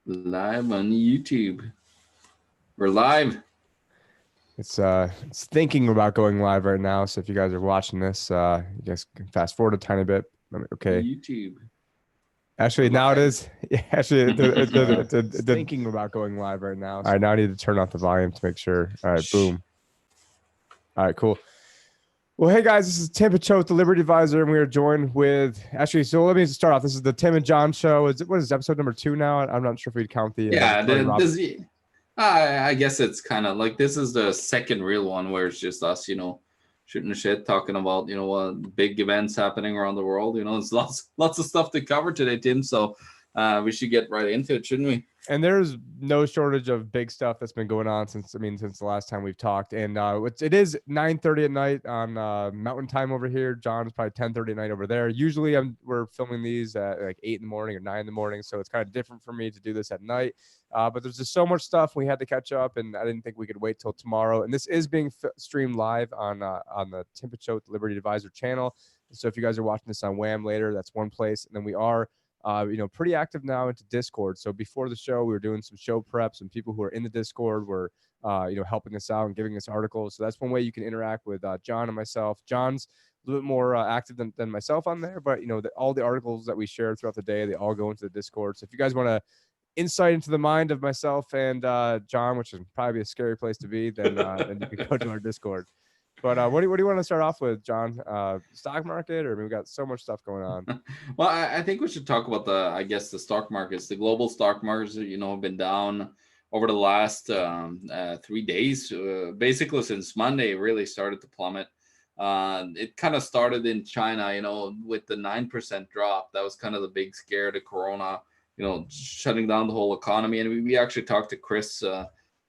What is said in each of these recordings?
Live on YouTube. We're live. It's thinking about going live right now. So if you guys are watching this, you guys can fast forward a tiny bit. Okay. YouTube. We're Actually, now it live. is. Yeah, actually, it's thinking about going live right now. All right, now I need to turn off the volume to make sure. All right, Shh. boom. All right, cool. Well, hey guys, this is Tim Picciott, the Liberty Advisor, and we are joined with so let me start off. This is the Tim and John show. What is episode number 2 now? I'm not sure if we'd count the Yeah, Tony Robbins. I guess it's kind of like this is the second real one where it's just us, shooting the shit, talking about big events happening around the world. There's lots of stuff to cover today, Tim. So we should get right into it, shouldn't we? And there's no shortage of big stuff that's been going on since the last time we've talked. And it is 9:30 at night on Mountain Time over here. John's probably 10:30 at night over there. Usually we're filming these at like 8 in the morning or 9 in the morning, so it's kind of different for me to do this at night. But there's just so much stuff we had to catch up, and I didn't think we could wait till tomorrow. And this is being streamed live on the Tim Picciott Liberty Advisor channel. So if you guys are watching this on Wham later, that's one place. And then we are pretty active now into Discord. So before the show, we were doing some show preps, and people who are in the Discord were, helping us out and giving us articles. So that's one way you can interact with John and myself. John's a little bit more active than myself on there, but all the articles that we share throughout the day, they all go into the Discord. So if you guys want to insight into the mind of myself and John, which is probably a scary place to be, then you can go to our Discord. But what do you want to start off with, John? Stock market, or we've got so much stuff going on. Well, I think we should talk about the stock markets. The global stock markets, have been down over the last 3 days. Basically, since Monday, it really started to plummet. It kind of started in China, with the 9% drop. That was kind of the big scare to Corona, shutting down the whole economy. And we actually talked to Chris,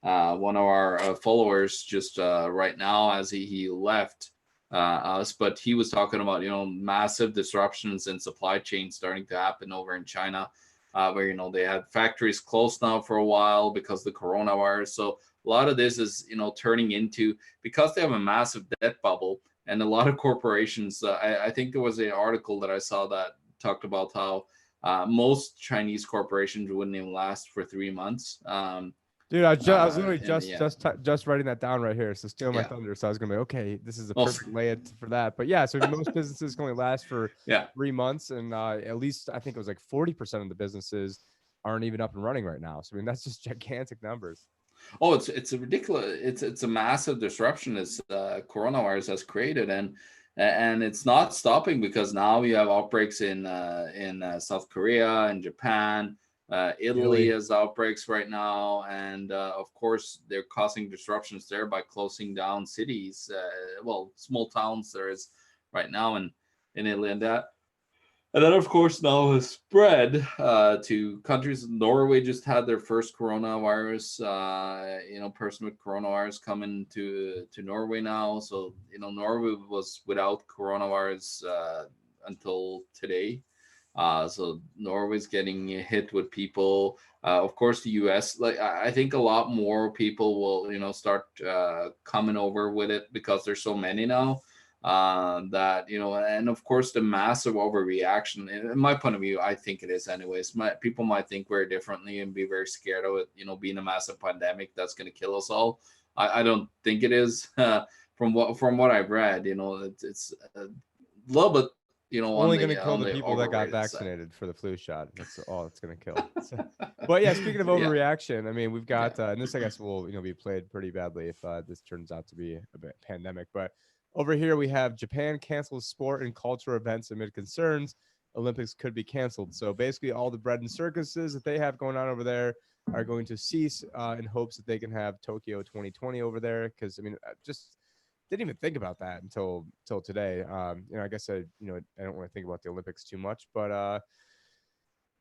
one of our followers, just right now as he left us, but he was talking about massive disruptions in supply chains starting to happen over in China, where they had factories closed now for a while because of the coronavirus. So a lot of this is turning into, because they have a massive debt bubble, and a lot of corporations. I think there was an article that I saw that talked about how most Chinese corporations wouldn't even last for 3 months. Dude, I was literally Yeah. just writing that down right here. So steal my Yeah. thunder. So I was gonna be okay. This is a Well, perfect layout for that. But yeah, so most businesses can only last for yeah. 3 months, and at least I think it was like 40% of the businesses aren't even up and running right now. So that's just gigantic numbers. Oh, it's a ridiculous. It's a massive disruption this coronavirus has created, and it's not stopping because now we have outbreaks in South Korea and Japan. Italy Italy. has outbreaks right now, and of course they're causing disruptions there by closing down cities. Small towns there is right now in Italy, and then, of course, now has spread to countries. Norway just had their first coronavirus, person with coronavirus coming to Norway now. So, Norway was without coronavirus until today. So Norway's getting hit with people. Of course, the U.S. Like I think a lot more people will, start coming over with it because there's so many now that and of course the massive overreaction. In my point of view, I think it is anyways. People might think very differently and be very scared of it, being a massive pandemic that's going to kill us all. I don't think it is. From what I've read, it's a little bit, on Only the going to kill on the the people that got overrated side. vaccinated for the flu shot. That's all it's going to kill. But yeah, speaking of Yeah, overreaction, I mean, we've got, yeah. and this I guess will be played pretty badly if this turns out to be a bit pandemic. But over here we have Japan cancels sport and culture events amid concerns Olympics could be canceled. So basically, all the bread and circuses that they have going on over there are going to cease in hopes that they can have Tokyo 2020 over there. Because I mean, just didn't even think about that until today. I guess I don't want to think about the Olympics too much, but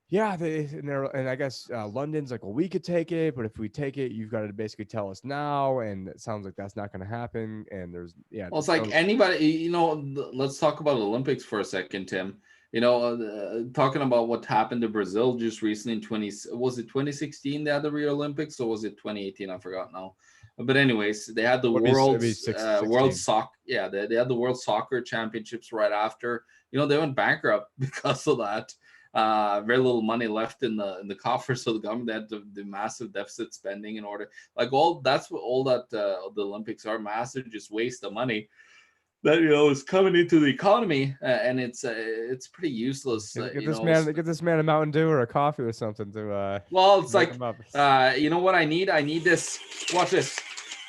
yeah, and I guess London's like, well, we could take it, but if we take it, you've got to basically tell us now, and it sounds like that's not going to happen. And there's Well, it's just like no. anybody, let's talk about Olympics for a second, Tim. Talking about what happened to Brazil just recently in 20, was it 2016 they had the Rio Olympics, or was it 2018? I forgot now. But anyways, they had the It'd be world 16. soccer, yeah, they had the World Soccer Championships right after. They went bankrupt because of that. very little money left in the coffers of the government. They had to do massive deficit spending in order, like that's what all that the Olympics are, massive just waste of money that is coming into the economy, and it's pretty useless. Get this man a Mountain Dew or a coffee or something to. Well, it's like him up. you know what I need? I need this. Watch this.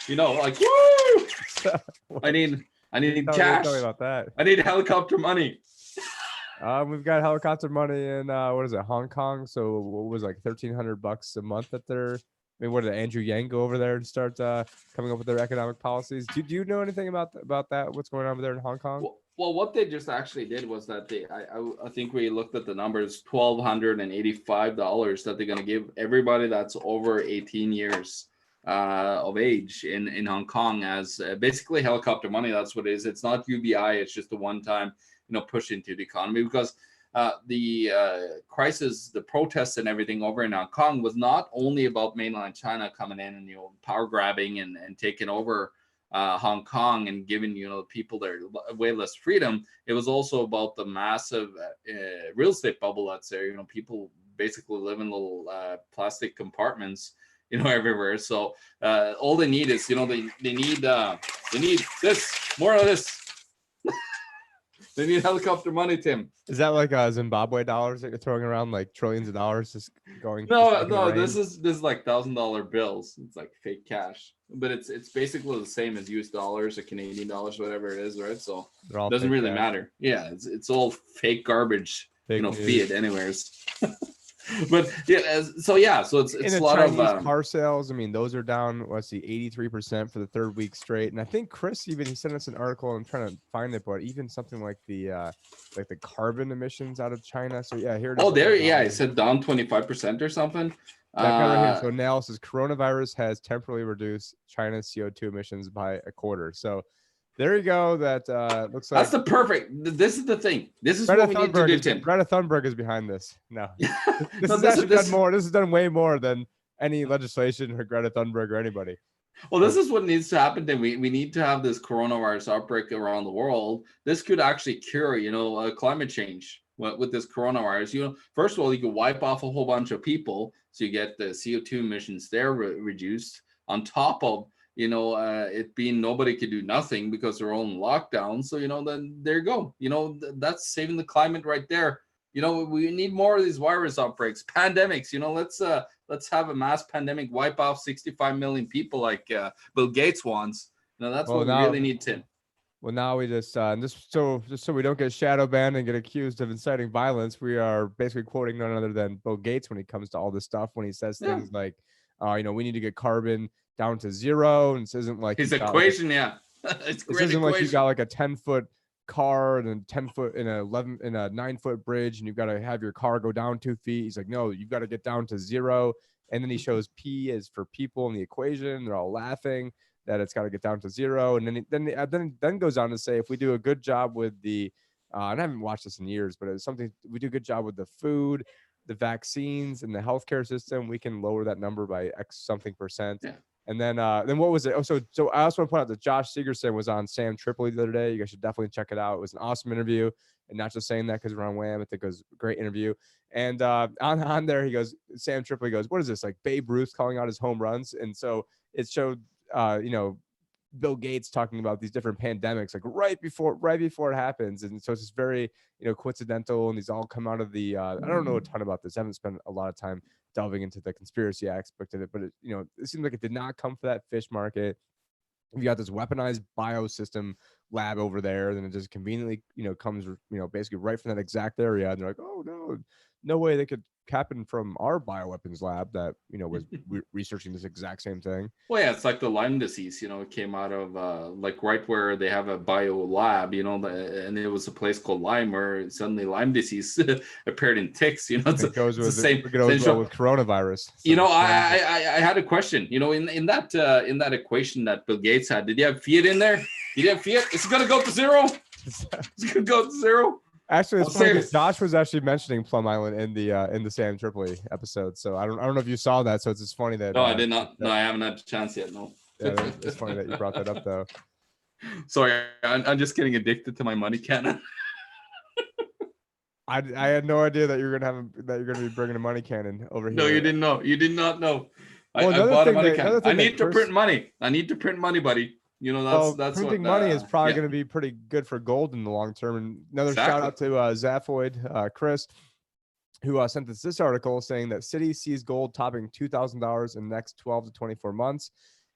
Like woo! I need cash. Tell me about that. I need helicopter money. We've got helicopter money in what is it, Hong Kong? So what was like $1,300 a month that they're. I mean, what did Andrew Yang go over there and start coming up with their economic policies? Do you know anything about that? What's going on over there in Hong Kong? Well, what they just actually did was that I think we looked at the numbers, $1,285 that they're going to give everybody that's over 18 years of age in Hong Kong as basically helicopter money. That's what it is. It's not UBI. It's just a one-time push into the economy, because the crisis, the protests and everything over in Hong Kong was not only about mainland China coming in and power grabbing and taking over Hong Kong and giving people their way less freedom. It was also about the massive real estate bubble that's there. People basically live in little plastic compartments everywhere. So all they need is they need this, more of this. They need helicopter money, Tim. Is that like Zimbabwe dollars that you're throwing around, like trillions of dollars just going? No. This is like $1,000 bills. It's like fake cash, but it's basically the same as US dollars or Canadian dollars, whatever it is, right? So it doesn't really matter. Yeah, it's all fake garbage. Fiat anyways. But so it's a lot Chinese of car sales. I mean, those are down. Let's see, 83% for the third week straight. And I think Chris he sent us an article. I'm trying to find it, but even something like the carbon emissions out of China. So yeah, here it is. Oh, there, yeah, it said down 25% or something. So analysis: coronavirus has temporarily reduced China's CO2 emissions by a quarter. So there you go. That looks like that's the perfect. This is the thing. This is Greta what we need to do, Tim. Greta Thunberg is behind this. No, this has done way more than any legislation or Greta Thunberg or anybody. Well, this is what needs to happen. Then we need to have this coronavirus outbreak around the world. This could actually cure, climate change with this coronavirus. First of all, you could wipe off a whole bunch of people, so you get the CO2 emissions there reduced. On top of it being nobody could do nothing because they're all in lockdown. So, then there you go. That's saving the climate right there. We need more of these virus outbreaks, pandemics. Let's have a mass pandemic, wipe off 65 million people like Bill Gates wants. That's what we really need, Tim. Well, now we just so we don't get shadow banned and get accused of inciting violence, we are basically quoting none other than Bill Gates when it comes to all this stuff, when he says things like, we need to get carbon down to zero, and this isn't like his equation. It's great. This isn't like you got like a 10-foot car and a 10-foot in a 9-foot bridge, and you've got to have your car go down 2 feet. He's like, no, you've got to get down to zero. And then he shows P as for people in the equation. They're all laughing that it's got to get down to zero. And then goes on to say, if we do a good job with the and I haven't watched this in years, but it's something we do a good job with the food, the vaccines, and the healthcare system, we can lower that number by X something percent. Yeah. And then what was it? Oh, so I also want to point out that Josh Sigurdson was on Sam Tripoli the other day. You guys should definitely check it out. It was an awesome interview, and not just saying that because we're on Wham. I think it was a great interview. And on there, Sam Tripoli goes, "What is this, like Babe Ruth calling out his home runs?" And so it showed, Bill Gates talking about these different pandemics, like right before it happens. And so it's just very, coincidental, and these all come out of the, I don't know a ton about this. I haven't spent a lot of time delving into the conspiracy aspect of it, but it seems like it did not come for that fish market. You got this weaponized biosystem lab over there, then it just conveniently, comes, basically right from that exact area. And they're like, oh no way they could happen from our bioweapons lab that, was researching this exact same thing. Well, yeah, it's like the Lyme disease, it came out of like right where they have a bio lab, and it was a place called Lyme where suddenly Lyme disease appeared in ticks, it goes with coronavirus. So I had a question, in that equation that Bill Gates had, did you have Fiat in there? Did you have Fiat? Is it going to go to zero? Is it going to go to zero? Actually, it's funny because Josh was actually mentioning Plum Island in the Sam Tripoli episode. So I don't know if you saw that. So it's just funny that. No, I did not. No, I haven't had a chance yet. No. Yeah, it's funny that you brought that up though. Sorry, I'm just getting addicted to my money cannon. I had no idea that you're gonna be bringing a money cannon over No, you here. didn't know. You did not know. Well, I bought a money another cannon. I thing that need to Chris, print money. I need to print money, buddy. well, That's what. printing money is probably Yeah, going to be pretty good for gold in the long term. And another shout exactly. out to Zaphoid, Chris, who sent us this article saying that Citi sees gold topping $2,000 in the next 12 to 24 months.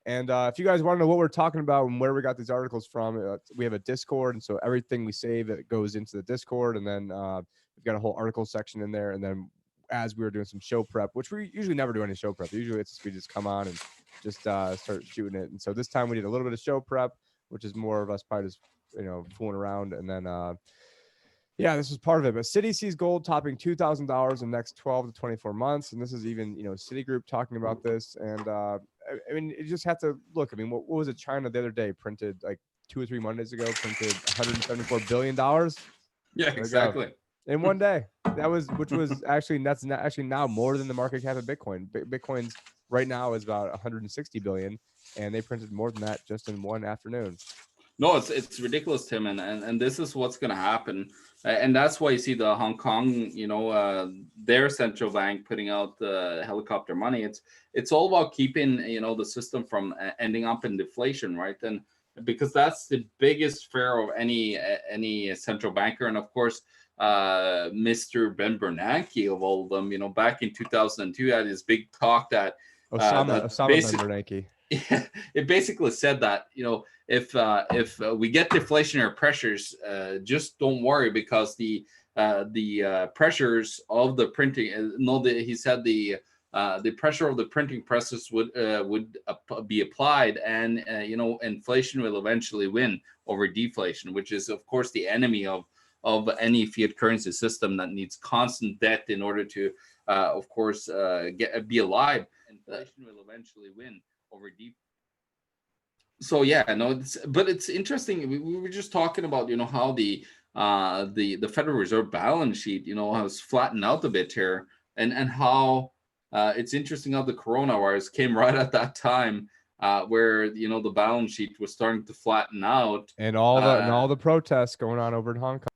And if you guys want to know what we're talking about and where we got these articles from, we have a Discord. And so everything we save, it goes into the Discord. And then we've got a whole article section in there. And then as we were doing some show prep, which we usually never do any show prep. Usually we just come on and just start shooting it. And so this time we did a little bit of show prep, which is more of us probably just, fooling around. And then, yeah, this is part of it. But Citi sees gold topping $2,000 in the next 12 to 24 months. And this is even, Citigroup talking about this. And I mean, you just have to look. I mean, what was it? China the other day printed like 2 or 3 Mondays ago, printed $174 billion. Yeah, exactly. In one day. Which was actually, that's not actually now more than the market cap of Bitcoin. Bitcoin's right now is about 160 billion, and they printed more than that just in one afternoon. No, it's ridiculous, Tim, and this is what's going to happen, and that's why you see the Hong Kong, their central bank putting out the helicopter money. It's all about keeping the system from ending up in deflation, right? And because that's the biggest fear of any central banker, and of course, Mr. Ben Bernanke of all of them, back in 2002 had his big talk that Osama Ben Bernanke. Yeah, it basically said that if we get deflationary pressures, just don't worry, because the pressures of the printing. He said the pressure of the printing presses would be applied, and inflation will eventually win over deflation, which is of course the enemy of any fiat currency system that needs constant debt in order to of course be alive. Inflation will eventually win over deep. So yeah, no, but it's interesting. We were just talking about how the Federal Reserve balance sheet has flattened out a bit here, and how it's interesting how the coronavirus came right at that time where the balance sheet was starting to flatten out, and all the protests going on over in Hong Kong.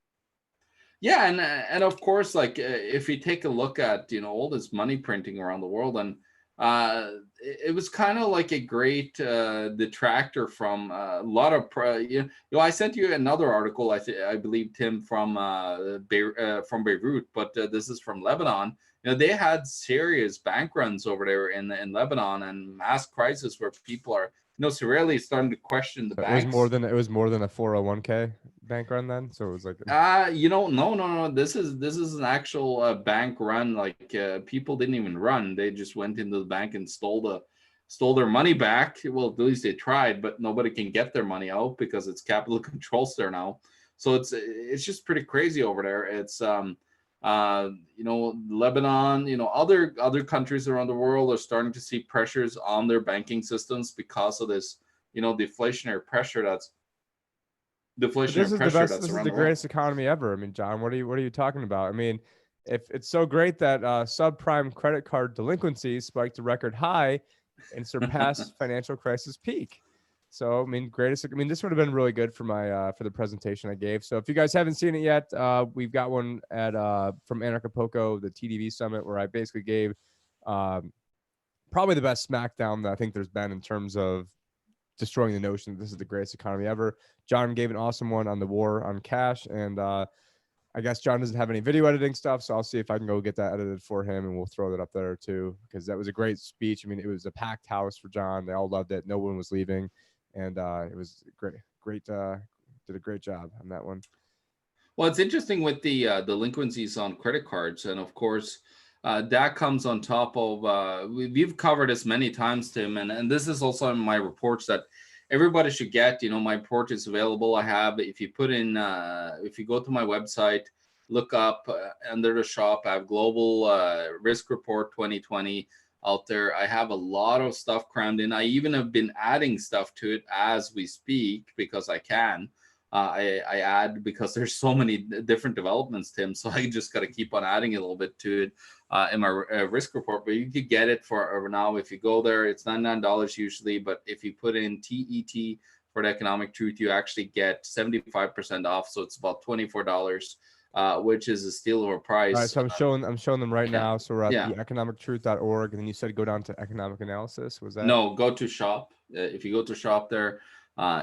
Yeah, and of course, like if you take a look at all this money printing around the world, and it was kind of like a great detractor from a lot of I sent you another article, I believe, Tim, from Beirut, but this is from Lebanon. They had serious bank runs over there in Lebanon, and mass crisis where people are severely starting to question the banks. It was more than a 401k bank run then, so it was like no, this is an actual bank run. Like people didn't even run, they just went into the bank and stole their money back. Well, at least they tried, but nobody can get their money out because it's capital controls there now. So it's just pretty crazy over there. It's Lebanon, other countries around the world are starting to see pressures on their banking systems because of this deflationary pressure that's This is the greatest economy ever. I mean, John, what are you talking about? I mean, if it's so great that subprime credit card delinquencies spiked to record high and surpassed financial crisis peak. So, I mean, this would have been really good for for the presentation I gave. So if you guys haven't seen it yet, we've got one at from Anarchapulco, the TDV Summit, where I basically gave probably the best smackdown that I think there's been in terms of destroying the notion that this is the greatest economy ever. John gave an awesome one on the war on cash, and I guess John doesn't have any video editing stuff, so I'll see if I can go get that edited for him, and we'll throw that up there too, because that was a great speech. I mean, it was a packed house for John. They all loved it. No one was leaving, and it was great. Did a great job on that one. Well, it's interesting with the delinquencies on credit cards, and of course, that comes on top of we've covered this many times, Tim, and this is also in my reports that everybody should get. My report is available. I have, if you put in if you go to my website, look up under the shop, I have Global Risk Report 2020 out there. I have a lot of stuff crammed in. I even have been adding stuff to it as we speak because I can. I add because there's so many different developments, Tim. So I just got to keep on adding a little bit to it in my risk report. But you could get it for now if you go there. It's $99 usually, but if you put in TET for the economic truth, you actually get 75% off. So it's about $24 which is a steal of a All right, price. so I'm showing them right Yeah, now. So we're at yeah. the economictruth.org, and then you said go down to economic analysis. Was that? No, go to shop. If you go to shop there,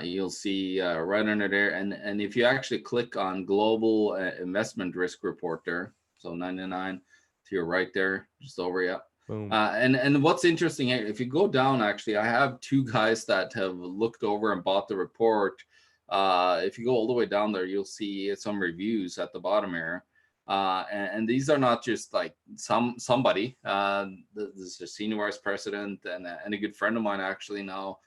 you'll see right under there. And if you actually click on global investment risk report there, so 99 to your right there, just over, yeah. Boom. And what's interesting here, if you go down, actually, I have two guys that have looked over and bought the report. If you go all the way down there, you'll see some reviews at the bottom here. And these are not just like somebody. This is a senior vice president and a good friend of mine actually now.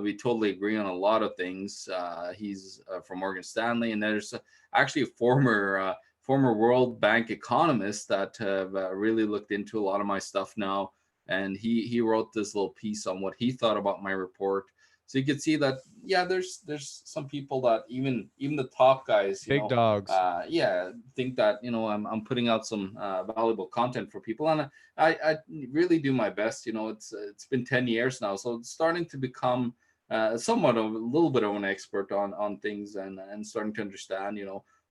We totally agree on a lot of things. He's from Morgan Stanley, and there's actually a former World Bank economist that have really looked into a lot of my stuff now. And he wrote this little piece on what he thought about my report. So you can see that, yeah, there's some people that even the top guys, Big dogs. yeah, think that I'm putting out some valuable content for people, and I really do my best. It's been 10 years now, so it's starting to become somewhat of a little bit of an expert on things, and starting to understand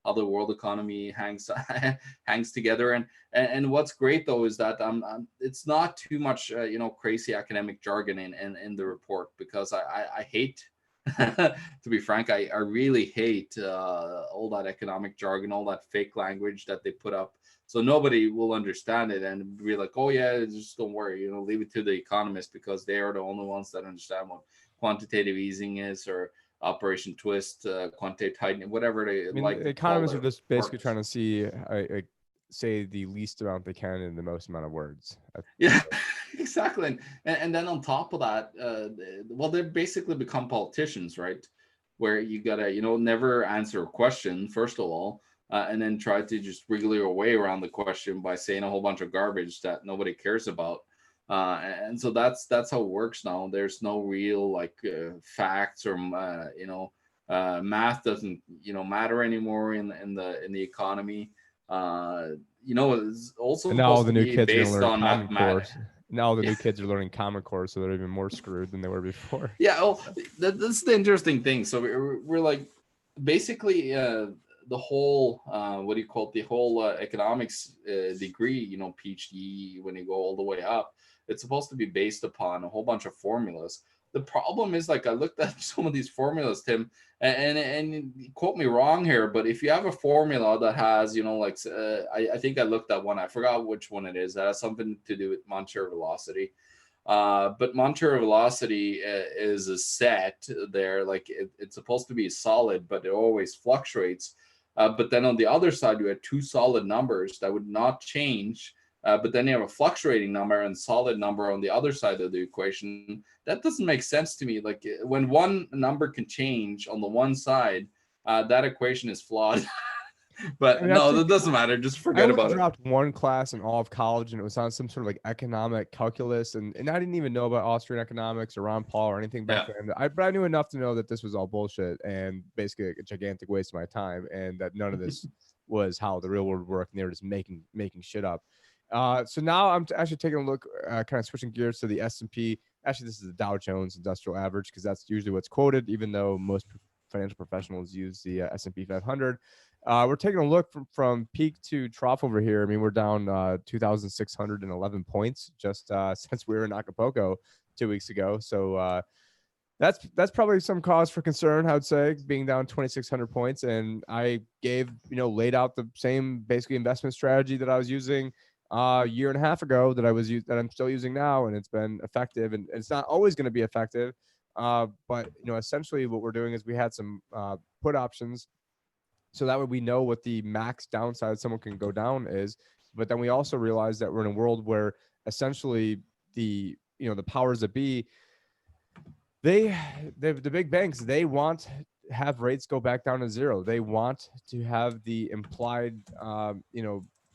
how the world economy hangs hangs together. And what's great though is that it's not too much crazy academic jargon in the report, because I hate to be frank, I really hate all that economic jargon, all that fake language that they put up, so nobody will understand it and be like, oh yeah, just don't worry, leave it to the economists, because they are the only ones that understand what quantitative easing is, or Operation Twist, quantitative tightening, whatever they I mean, like the to call economists are their just basically words. trying to see, say the least amount they can in the most amount of words. Yeah, exactly. And then on top of that, well, they basically become politicians, right? Where you gotta, never answer a question, first of all, and then try to just wriggle your way around the question by saying a whole bunch of garbage that nobody cares about. And so that's how it works now. There's no real facts, or math doesn't matter anymore in the economy. It's also And now all supposed the to new be kids are going to based learn on Common mathematics. Core. Now all the Yeah, new kids are learning Common Core, so they're even more screwed than they were before. yeah. Oh, that's the interesting thing. So we're like, basically, the whole what do you call it? The whole economics degree, PhD, when you go all the way up, it's supposed to be based upon a whole bunch of formulas. The problem is, like, I looked at some of these formulas, Tim, and quote me wrong here, but if you have a formula that has, I think I looked at one, I forgot which one it is, that has something to do with monetary velocity. But monetary velocity is a set there, like it's supposed to be solid, but it always fluctuates. But then on the other side, you had two solid numbers that would not change. But then you have a fluctuating number and solid number on the other side of the equation. That doesn't make sense to me. Like, when one number can change on the one side, that equation is flawed. I But mean, no, that doesn't matter. Just I forget only about it. dropped one class in all of college, and it was on some sort of like economic calculus, and I didn't even know about Austrian economics or Ron Paul or anything back Yeah. then. But I knew enough to know that this was all bullshit and basically a gigantic waste of my time, and that none of this was how the real world worked, and they were just making shit up. So now I'm actually taking a look, kind of switching gears to the S&P. Actually, this is the Dow Jones Industrial Average, because that's usually what's quoted, even though most financial professionals use the S&P 500. We're taking a look from peak to trough over here. I mean, we're down 2,611 points just since we were in Acapulco 2 weeks ago. So that's probably some cause for concern, I would say, being down 2,600 points. And I laid out the same basically investment strategy that I was using a year and a half ago that I'm still using now, and it's been effective. And it's not always going to be effective, but essentially what we're doing is we had some put options, so that way we know what the max downside someone can go down is. But then we also realize that we're in a world where essentially the powers that be, the big banks, they want to have rates go back down to zero. They want to have the implied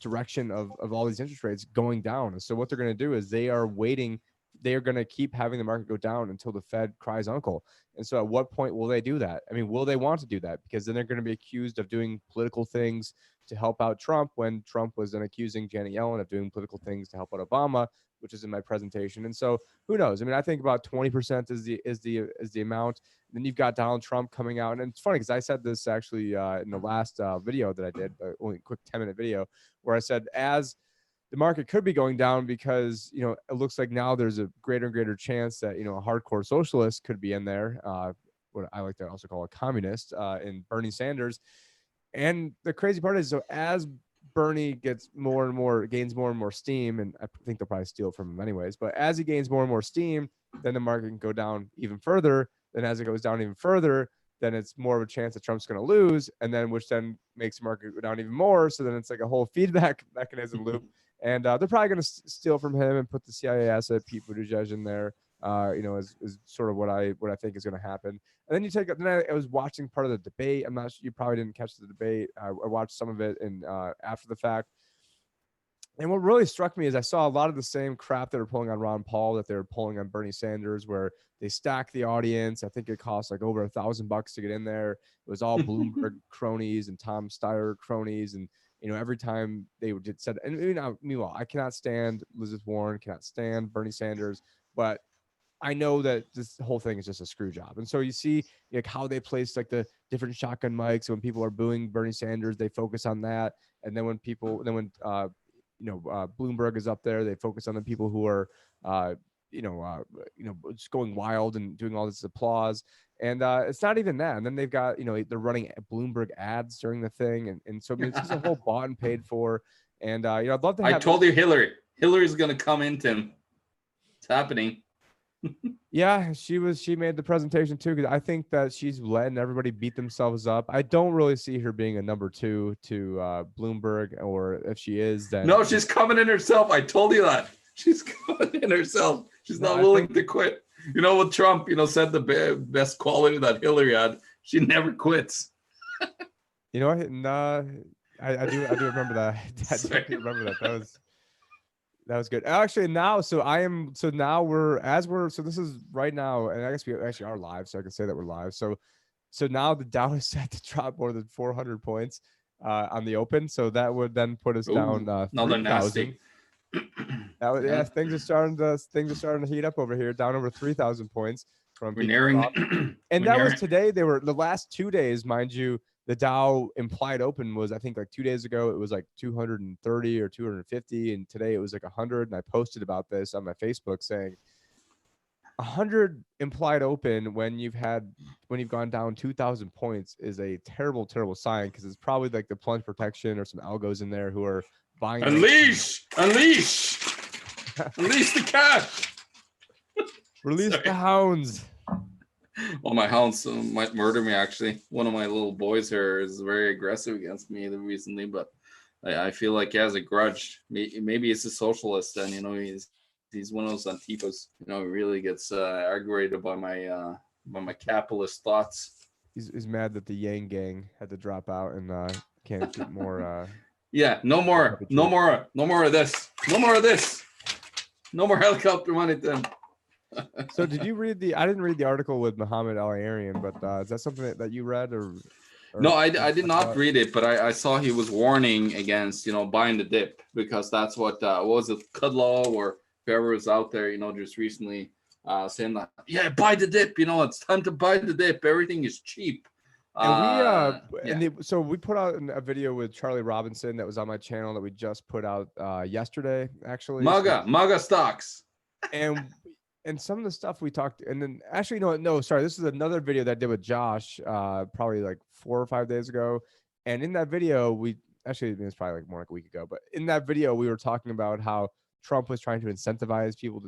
direction of all these interest rates going down. And so what they're going to do is they are waiting. they are going to keep having the market go down until the Fed cries uncle. And so at what point will they do that? I mean, will they want to do that? Because then they're going to be accused of doing political things to help out Trump, when Trump was then accusing Janet Yellen of doing political things to help out Obama, which is in my presentation. And so who knows? I mean, I think about 20% is the amount. And then you've got Donald Trump coming out. And it's funny because I said this actually in the last video that I did, only a quick 10-minute video, where I said, as the market could be going down because, you know, it looks like now there's a greater and greater chance that, you know, a hardcore socialist could be in there, what I like to also call a communist, in Bernie Sanders. And the crazy part is, so as Bernie gets gains more and more steam, and I think they'll probably steal from him anyways, but as he gains more and more steam, then the market can go down even further. Then as it goes down even further, then it's more of a chance that Trump's going to lose, and then which then makes the market go down even more. So then it's like a whole feedback mechanism loop. And they're probably going to steal from him and put the CIA asset Pete Buttigieg in there. You know, is sort of what I think is going to happen. And then you take, then I was watching part of the debate. I'm not sure, you probably didn't catch the debate. I watched some of it and after the fact. And what really struck me is I saw a lot of the same crap that were pulling on Ron Paul that they were pulling on Bernie Sanders, where they stack the audience. I think it cost like over $1,000 to get in there. It was all Bloomberg cronies and Tom Steyer cronies. And, you know, every time they did said, and you know, meanwhile, I cannot stand Elizabeth Warren, cannot stand Bernie Sanders, but I know that this whole thing is just a screw job. And so you see like how they place like the different shotgun mics. When people are booing Bernie Sanders, they focus on that. And then when Bloomberg is up there, they focus on the people who are, just going wild and doing all this applause. And it's not even that. And then they've got, you know, they're running Bloomberg ads during the thing. And so I mean, it's just a whole bought and paid for. And, I'd love to have. I told you Hillary's going to come in, Tim. It's happening. Yeah, she made the presentation too, because I think that she's letting everybody beat themselves up. I don't really see her being a number 2 to Bloomberg, or if she is, then no, she's coming in herself. I told you that. She's coming in herself. She's not willing to quit. You know what Trump, said the best quality that Hillary had. She never quits. You know what? Nah, I do remember that. I do remember that. That was good. Actually, so this is right now, and I guess we actually are live, so I can say that we're live. So now the Dow is set to drop more than 400 points on the open. So that would then put us down 3,000. Things are starting to heat up over here, down over 3,000 points from and that was today. They were the last 2 days, mind you. The Dow implied open was, I think, like 2 days ago, it was like 230 or 250. And today it was like 100. And I posted about this on my Facebook saying 100 implied open when you've gone down 2,000 points is a terrible, terrible sign, because it's probably like the plunge protection or some algos in there who are buying. Unleash the cash. Release the hounds. Well, my hounds might murder me, actually. One of my little boys here is very aggressive against me recently, but I feel like he has a grudge. Maybe he's a socialist, and he's one of those Antifas. He really gets aggravated by my capitalist thoughts. He's mad that the Yang Gang had to drop out and can't get more. Yeah, no more of this. No more of this. No more helicopter money, then. So did you read I didn't read the article with Muhammad Al-Arian, but is that something that you read or no, I did not read it, but I saw he was warning against, buying the dip, because that's what was it, Kudlow or whoever was out there, just recently saying that, yeah, buy the dip, it's time to buy the dip. Everything is cheap. So we put out a video with Charlie Robinson that was on my channel that we just put out yesterday, actually. MAGA stocks. And some of the stuff we talked, and then actually, this is another video that I did with Josh, probably like 4 or 5 days ago. And in that video, it's probably like more like a week ago, but in that video, we were talking about how Trump was trying to incentivize people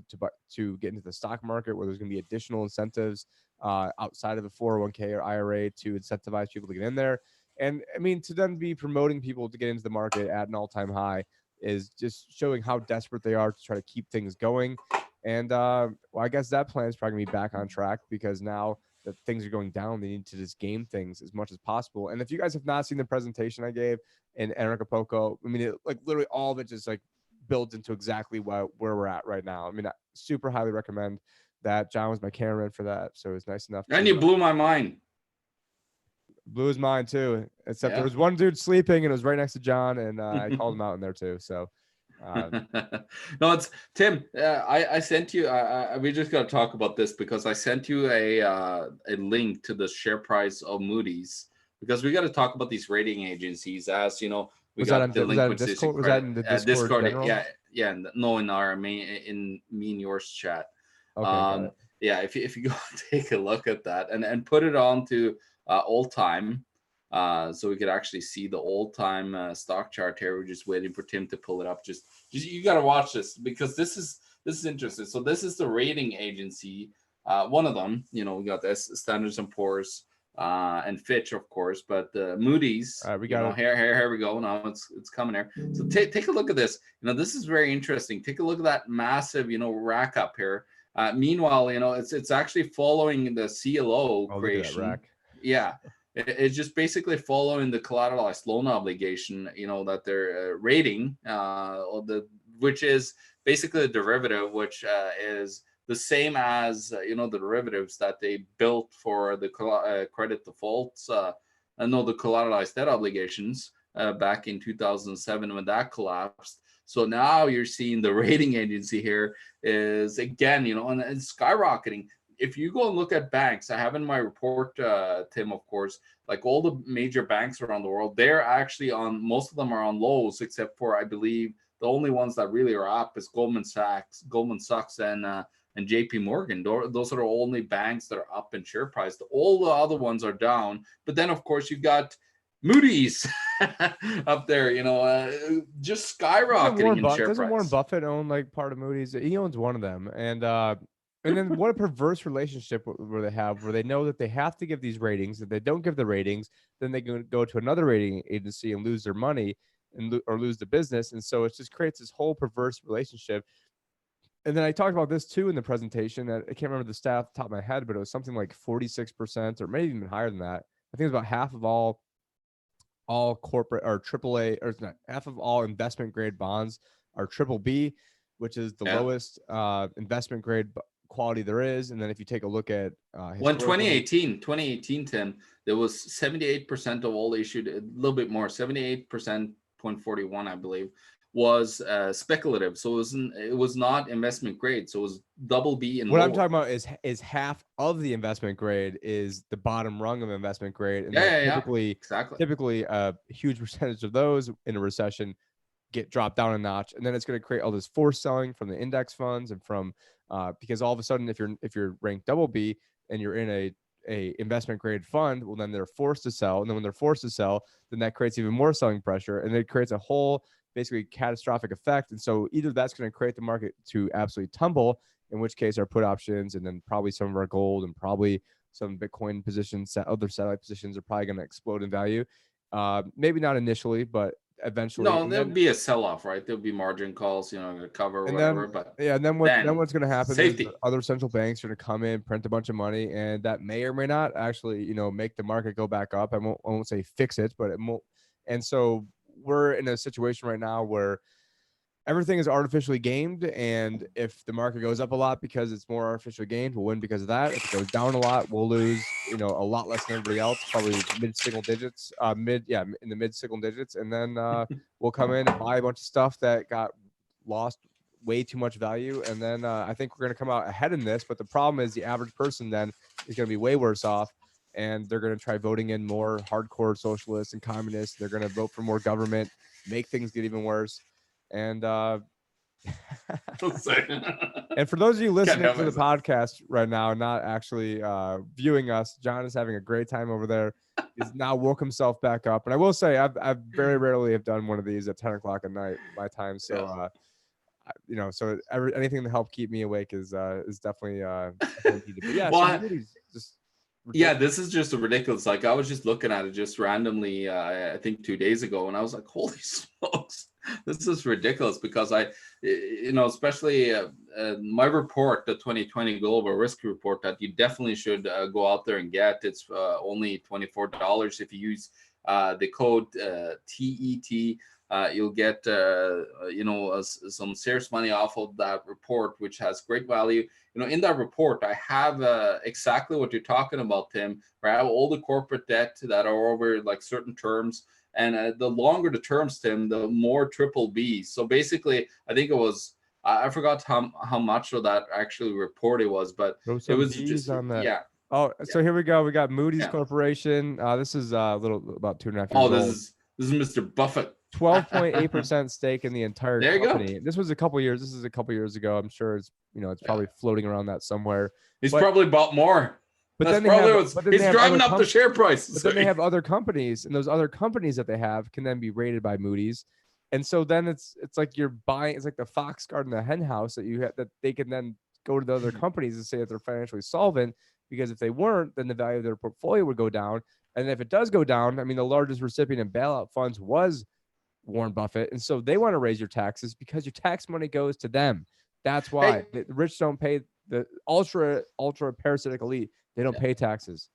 to get into the stock market, where there's going to be additional incentives outside of the 401k or IRA to incentivize people to get in there. And I mean, to then be promoting people to get into the market at an all-time high is just showing how desperate they are to try to keep things going. And I guess that plan is probably going to be back on track, because now that things are going down, they need to just game things as much as possible. And if you guys have not seen the presentation I gave in Acapulco, I mean, literally all of it just like builds into exactly where we're at right now. I mean, super highly recommend that. John was my cameraman for that, so it was nice enough. And you blew my mind. Blew his mind too, except there Yeah. was one dude sleeping and it was right next to John, and I called him out in there too. So No, it's Tim. I sent you. We just got to talk about this because I sent you a link to the share price of Moody's, because we got to talk about these rating agencies. As you know, we was that got on delinquencies Discord? and Was that credit. in the Discord Discord, general? yeah. No, in our me and yours chat. Okay, got it. Yeah, if you go take a look at that and put it on to all time. So we could actually see the old time stock chart here. We're just waiting for Tim to pull it up. Just you got to watch this, because this is interesting. So this is the rating agency, one of them. You know, we got this Standards and Poor's and Fitch, of course, but Moody's. All right, we got it. Here we go. Now it's coming here. So take a look at this. You know, this is very interesting. Take a look at that massive rack up here. Meanwhile, it's actually following the CLO creation. Look at that rack. Yeah. It's just basically following the collateralized loan obligation, that they're rating, which is basically a derivative, which is the same as, the derivatives that they built for the credit defaults, the collateralized debt obligations back in 2007 when that collapsed. So now you're seeing the rating agency here is, again, and it's skyrocketing. If you go and look at banks, I have in my report, Tim, of course, like all the major banks around the world, they're actually most of them are on lows, except for, I believe, the only ones that really are up is Goldman Sachs, and JP Morgan. Those are the only banks that are up in share price. All the other ones are down. But then, of course, you've got Moody's up there, just skyrocketing in share price. Doesn't Warren Buffett own like part of Moody's? He owns one of them. And then what a perverse relationship where they know that they have to give these ratings. If they don't give the ratings, then they can go to another rating agency and lose their money or lose the business. And so it just creates this whole perverse relationship. And then I talked about this too in the presentation. I can't remember the stat off the top of my head, but it was something like 46% or maybe even higher than that. I think it's about half of all corporate or AAA, or it's not, half of all investment grade bonds are BBB, which is the lowest investment grade quality there is. And then if you take a look at 2018, Tim, there was 78% of all issued, a little bit more, 78%, 0.41, I believe, was speculative. So it was not investment grade. So it was BB and what lower. I'm talking about is half of the investment grade is the bottom rung of investment grade. And typically a huge percentage of those in a recession get dropped down a notch, and then it's going to create all this forced selling from the index funds and from because all of a sudden if you're ranked BB and you're in a investment grade fund, well, then they're forced to sell, and then when they're forced to sell, then that creates even more selling pressure, and it creates a whole basically catastrophic effect. And so either that's going to create the market to absolutely tumble, in which case our put options and then probably some of our gold and probably some Bitcoin positions, other satellite positions, are probably going to explode in value. Maybe not initially, but eventually. No, there'll be a sell-off, right? There'll be margin calls, to cover or whatever. And then what's going to happen safety. is other central banks are going to come in, print a bunch of money, and that may or may not actually, make the market go back up. I won't say fix it, but it won't. And so we're in a situation right now where everything is artificially gamed, and if the market goes up a lot because it's more artificially gamed, we'll win because of that. If it goes down a lot, we'll lose, a lot less than everybody else, probably mid-single digits, in the mid-single digits, and then we'll come in and buy a bunch of stuff that got lost way too much value, and then I think we're going to come out ahead in this. But the problem is the average person then is going to be way worse off, and they're going to try voting in more hardcore socialists and communists. They're going to vote for more government, make things get even worse. And and for those of you listening to the podcast right now, not actually viewing us, John is having a great time over there. He's now woke himself back up. And I will say I've very rarely have done one of these at 10 o'clock at night my time. So so anything to help keep me awake is definitely needed. But yeah, well, just yeah, this is just ridiculous. Like I was just looking at it just randomly, I think 2 days ago, and I was like, holy smokes, this is ridiculous. Because especially my report, the 2020 Global Risk Report, that you definitely should go out there and get. It's only $24 if you use the code TET you'll get some serious money off of that report, which has great value. In that report, I have exactly what you're talking about, Tim, where I have all the corporate debt that are over like certain terms. And the longer the terms, Tim, the more triple B. So basically, I think it was, I forgot how much of that actually report it was, but Throw it some was B's just, on that. yeah. Oh, so here we go. We got Moody's Yeah. Corporation. This is a little about 2.5 years Oh, old. this is Mr. Buffett. 12.8% stake in the entire There you company. go. This is a couple years ago. I'm sure it's probably floating around that somewhere. He's probably bought more. But That's then they probably have, what's but then he's they have driving other up the share price. But then they have other companies, and those other companies that they have can then be rated by Moody's. And so then it's like you're buying, it's like the fox guard in the hen house that you have, that they can then go to the other companies and say that they're financially solvent, because if they weren't, then the value of their portfolio would go down. And if it does go down, I mean, the largest recipient of bailout funds was Warren Buffett. And so they want to raise your taxes because your tax money goes to them. That's why the rich don't pay, the ultra parasitic elite. They don't pay taxes.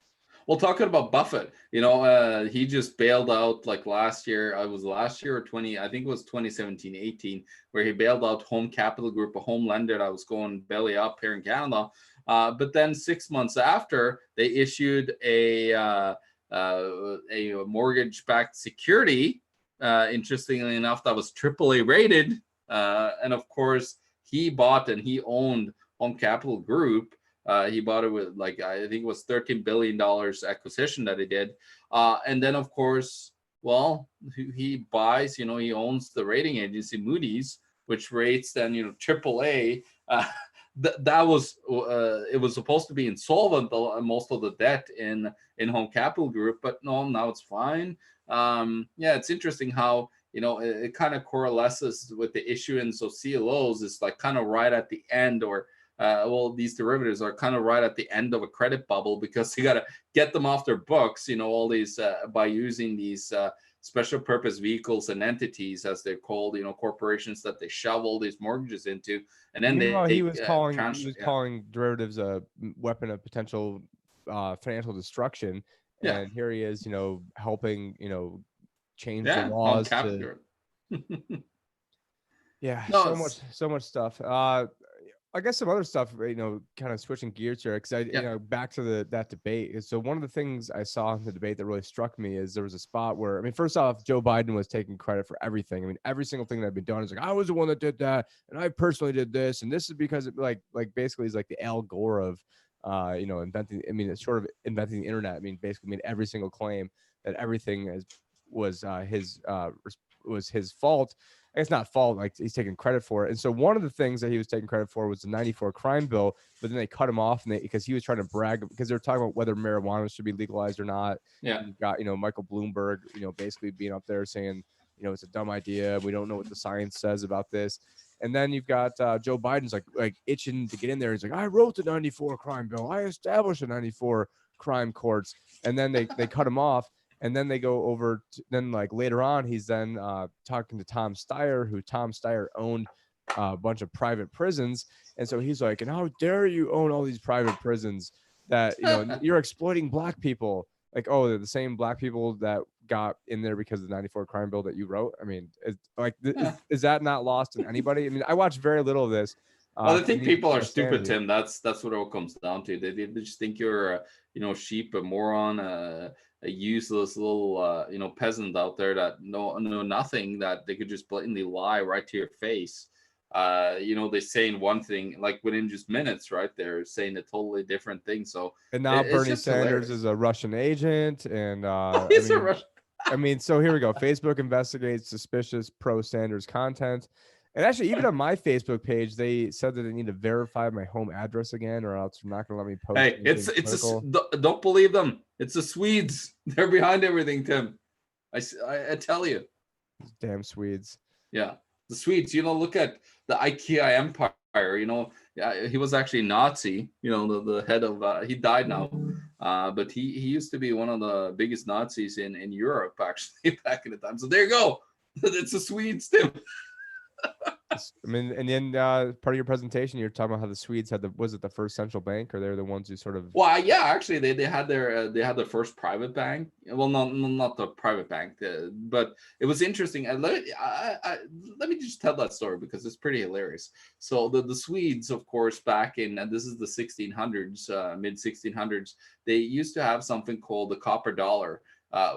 Well, talking about Buffett, he just bailed out like last year. I was last year or I think it was 2017, 18, where he bailed out Home Capital Group, a home lender that was going belly up here in Canada. But then 6 months after, they issued a mortgage-backed security. Interestingly enough, that was AAA rated, and of course, he bought and he owned Home Capital Group. He bought it with I think it was $13 billion acquisition that he did. And then, of course, well, he buys, he owns the rating agency Moody's, which rates then, AAA. That was, it was supposed to be insolvent, most of the debt in Home Capital Group, but no, now it's fine. It's interesting how, it kind of coalesces with the issuance of CLOs. It's like kind of right at the end, or these derivatives are kind of right at the end of a credit bubble, because you got to get them off their books, all these by using these special purpose vehicles and entities, as they're called, corporations that they shovel these mortgages into. And then he was calling derivatives a weapon of potential financial destruction. And here he is, helping, change the laws to so much stuff. I guess some other stuff, kind of switching gears here, because back to that debate. So one of the things I saw in the debate that really struck me is there was a spot where, I mean, first off, Joe Biden was taking credit for everything. I mean, every single thing that had been done is like, I was the one that did that, and I personally did this, and this is because it, like basically he's like the Al Gore of inventing. I mean, it's sort of inventing the internet. I mean, basically made every single claim that everything was his fault. I guess not fault, like he's taking credit for it. And so one of the things that he was taking credit for was the 94 crime bill, but then they cut him off because he was trying to brag, because they were talking about whether marijuana should be legalized or not. Yeah. You got, Michael Bloomberg, basically being up there saying, it's a dumb idea. We don't know what the science says about this. And then you've got Joe Biden's like itching to get in there. He's like, I wrote the 94 crime bill. I established the 94 crime courts. And then they cut him off. And then they go over to, then like later on, he's then talking to Tom Steyer, who Tom Steyer owned a bunch of private prisons. And so he's like, and how dare you own all these private prisons that, you're exploiting black people. Like, oh, they're the same black people that got in there because of the 94 crime bill that you wrote. I mean, is that not lost in anybody? I mean, I watched very little of this. Well, I think people are stupid, Tim. That's what it all comes down to. They just think you're a sheep, a moron, a useless little peasant out there that know nothing, that they could just blatantly lie right to your face. They saying one thing, like within just minutes, right? They're saying a totally different thing. So and now Bernie Sanders is a Russian agent, and he's a Russian. I mean, so here we go. Facebook investigates suspicious pro-Sanders content. And actually, even on my Facebook page, they said that they need to verify my home address again, or else they're not going to let me post. Hey, don't believe them. It's the Swedes. They're behind everything, Tim. I tell you. Damn Swedes. Yeah, the Swedes. Look at the IKEA empire. He was actually Nazi. The head of. He died now, but he used to be one of the biggest Nazis in Europe, actually, back in the time. So there you go. It's the Swedes, Tim. I mean, and then part of your presentation, you're talking about how the Swedes had was it the first central bank, or they're the ones who sort of. Well, yeah, actually, they had they had the first private bank. Well, not the private bank, but it was interesting. And let me just tell that story because it's pretty hilarious. So the Swedes, of course, back in, and this is the 1600s, mid 1600s, they used to have something called the copper dollar,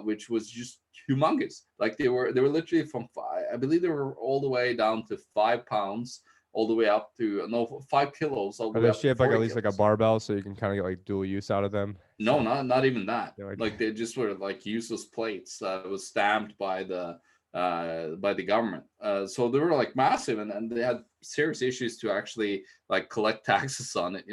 which was just humongous. Like they were literally from I believe they were all the way down to £5, all the way up to no 5 kilos, all the Are way they up to shaped like 40 at least like a kilos. barbell, so you can kind of get like dual use out of them? No, So not even that. you're like, Like they just were like useless plates that was stamped by the government. So they were like massive, and they had serious issues to actually like collect taxes on it.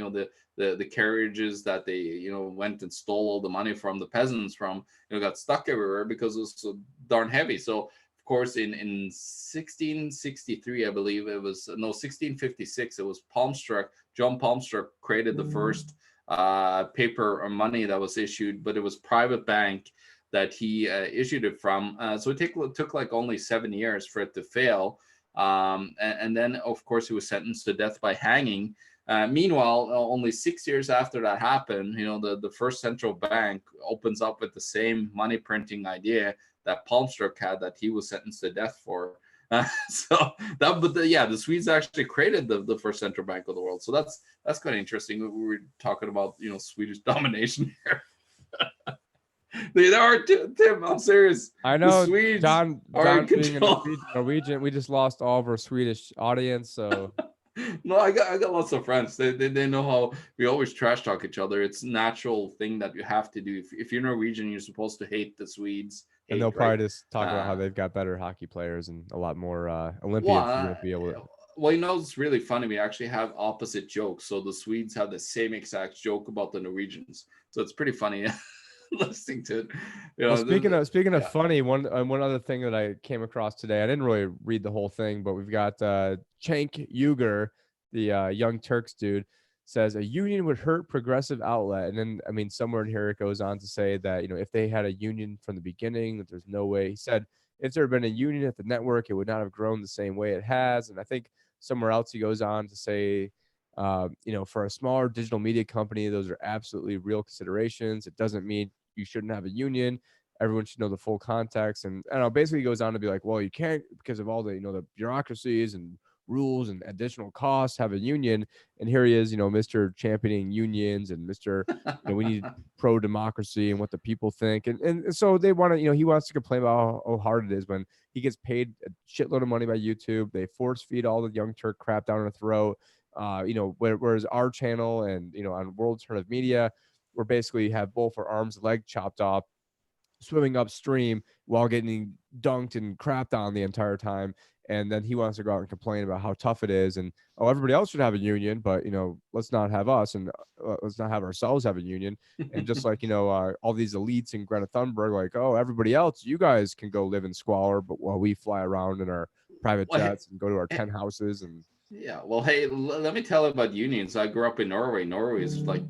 The carriages that they went and stole all the money from the peasants from got stuck everywhere because it was so darn heavy. So of course in 1663, I believe it was, no, 1656, it was Palmstruck. John Palmstruck created the first paper or money that was issued, but it was private bank that he issued it from. So it took like only 7 years for it to fail. And then, of course, he was sentenced to death by hanging. Meanwhile, only 6 years after that happened, the first central bank opens up with the same money printing idea that Palmstruck had, that he was sentenced to death for. So that, but yeah, the Swedes actually created the first central bank of the world. So that's kind of interesting. We were talking about Swedish domination here. They are, Tim. I'm serious. I The know Swedes John. are in John being a control. Norwegian, we just lost all of our Swedish audience. So No, I got lots of friends. They know how we always trash talk each other. It's a natural thing that you have to do. If you're Norwegian, you're supposed to hate the Swedes. and they'll Hate, right? probably just talk about how Uh, they've got better hockey players and a lot more well, Olympians. You won't be able to. it's really funny. We actually have opposite jokes. So the Swedes have the same exact joke about the Norwegians. So it's pretty funny listening to it. Well, speaking of Yeah. funny, one other thing that I came across today, I didn't really read the whole thing, but we've got Cenk Uygur, the Young Turks dude, says a union would hurt progressive outlet, and then I mean somewhere in here it goes on to say that if they had a union from the beginning, that there's no way. He said if there had been a union at the network, it would not have grown the same way it has, and I think somewhere else he goes on to say. For a smaller digital media company, those are absolutely real considerations. It doesn't mean you shouldn't have a union. Everyone should know the full context. And I don't know, basically he goes on to be like, well, you can't because of all the, the bureaucracies and rules and additional costs have a union. And here he is, Mr. championing unions and Mr. We need pro democracy and what the people think. And so they want to, he wants to complain about how hard it is when he gets paid a shitload of money by YouTube. They force feed all the Young Turk crap down her throat. Whereas our channel and, on World Alternative Media, we're basically have both our arms and leg chopped off, swimming upstream while getting dunked and crapped on the entire time. And then he wants to go out and complain about how tough it is. And, everybody else should have a union, but, let's not have us and let's not have ourselves have a union. And just like, all these elites in Greta Thunberg, like, oh, everybody else, you guys can go live in squalor, but while we fly around in our private Well, jets and go to our 10 houses and yeah. Well, hey, let me tell you about unions. I grew up in Norway. Norway is like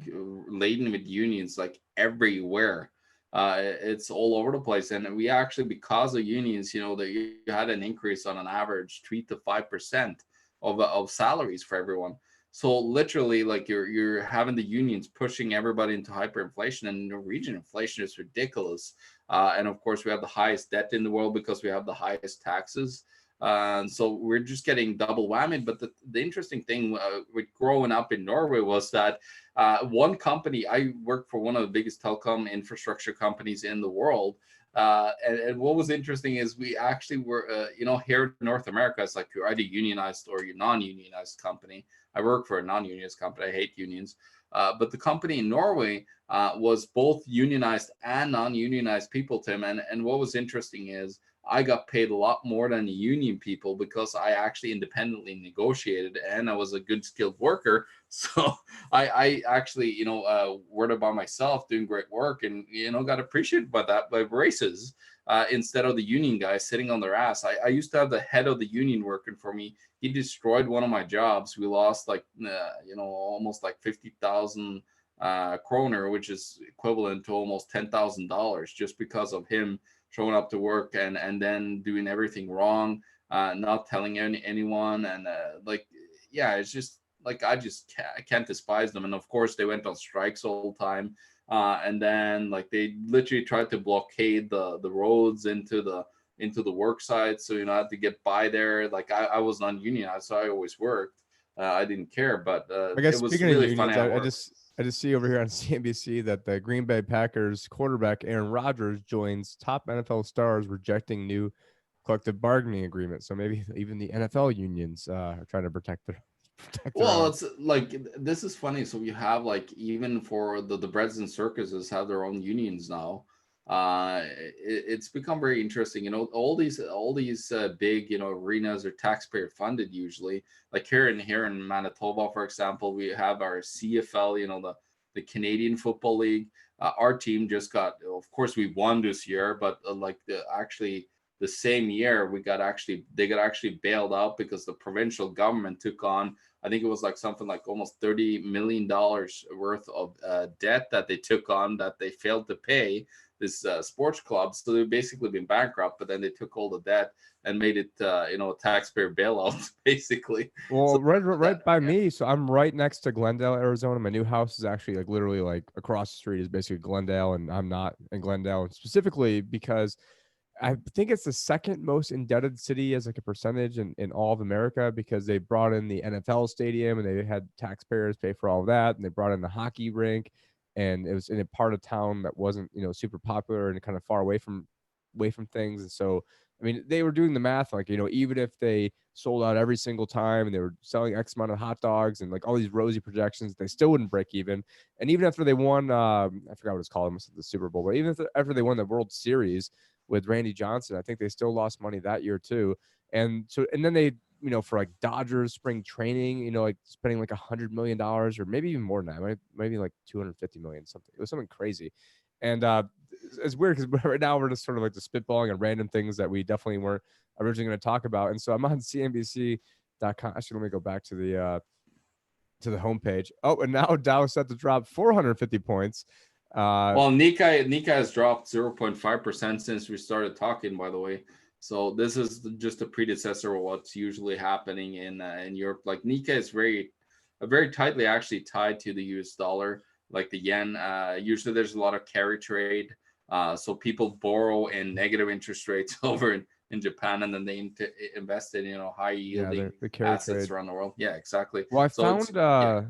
laden with unions, like everywhere. It's all over the place, and we actually, because of unions, that you had an increase on an average 3 to 5% of salaries for everyone. So literally, like you're having the unions pushing everybody into hyperinflation, and Norwegian inflation is ridiculous. And of course, we have the highest debt in the world because we have the highest taxes. So we're just getting double whammy. But the interesting thing with growing up in Norway was that one company, I worked for one of the biggest telecom infrastructure companies in the world. And what was interesting is we actually were, here in North America, it's like you're either unionized or you're non-unionized company. I work for a non-unionized company. I hate unions. But the company in Norway was both unionized and non-unionized people, Tim. And what was interesting is I got paid a lot more than the union people because I actually independently negotiated and I was a good skilled worker. So I actually, worked by myself doing great work and, got appreciated by that by races instead of the union guys sitting on their ass. I used to have the head of the union working for me. He destroyed one of my jobs. We lost like, almost like 50,000 kroner, which is equivalent to almost $10,000 just because of him showing up to work and then doing everything wrong. not telling anyone, and like, yeah, it's just like I can't despise them. And of course, they went on strikes all the time, and then like they literally tried to blockade the roads into the work site, so I had to get by there. Like I was non-unionized, so I always worked. I didn't care, but I guess it was speaking of really funny unions, at I work. just see over here on CNBC that the Green Bay Packers quarterback Aaron Rodgers joins top NFL stars rejecting new collective bargaining agreement. So maybe even the NFL unions are trying to protect their protect their Well, own. it's like this is funny. So you have like even for the breads and circuses have their own unions now. It's become very interesting. All these big arenas are taxpayer funded usually. Like here in Manitoba, for example, we have our CFL. The Canadian Football League. Our team just got. Of course, we won this year, but like actually the same year they got actually bailed out because the provincial government took on, I think it was like something like almost $30 million worth of debt that they took on that they failed to pay this sports club. So they've basically been bankrupt, but then they took all the debt and made it, a taxpayer bailout, basically. So Well, that, right by yeah. me. So I'm right next to Glendale, Arizona. My new house is actually like literally like across the street is basically Glendale, and I'm not in Glendale, and specifically because I think it's the second most indebted city as like a percentage in all of America, because they brought in the NFL stadium and they had taxpayers pay for all of that, and they brought in the hockey rink, and it was in a part of town that wasn't super popular and kind of far away from things. And so I mean they were doing the math like even if they sold out every single time and they were selling X amount of hot dogs and like all these rosy projections, they still wouldn't break even. And even after they won, I forgot what it's called, almost the Super Bowl, but even after they won the World Series with Randy Johnson, I think they still lost money that year too. And so, and then they, for like Dodgers spring training, like spending like $100 million or maybe even more than that, maybe like 250 million, something. It was something crazy. And it's weird because right now we're just sort of like just spitballing on random things that we definitely weren't originally going to talk about. And so I'm on CNBC.com. Actually, let me go back to the homepage. Oh, and now Dow set to drop 450 points. Well, Nikkei has dropped 0.5% since we started talking, by the way. So this is just a predecessor of what's usually happening in Europe. Like Nikkei is very tightly actually tied to the US dollar, like the yen. Usually there's a lot of carry trade. So people borrow in negative interest rates over in Japan, and then they invest in high Yeah, yielding the carry assets trade. around the world. Yeah, exactly. Well, I So it's found yeah.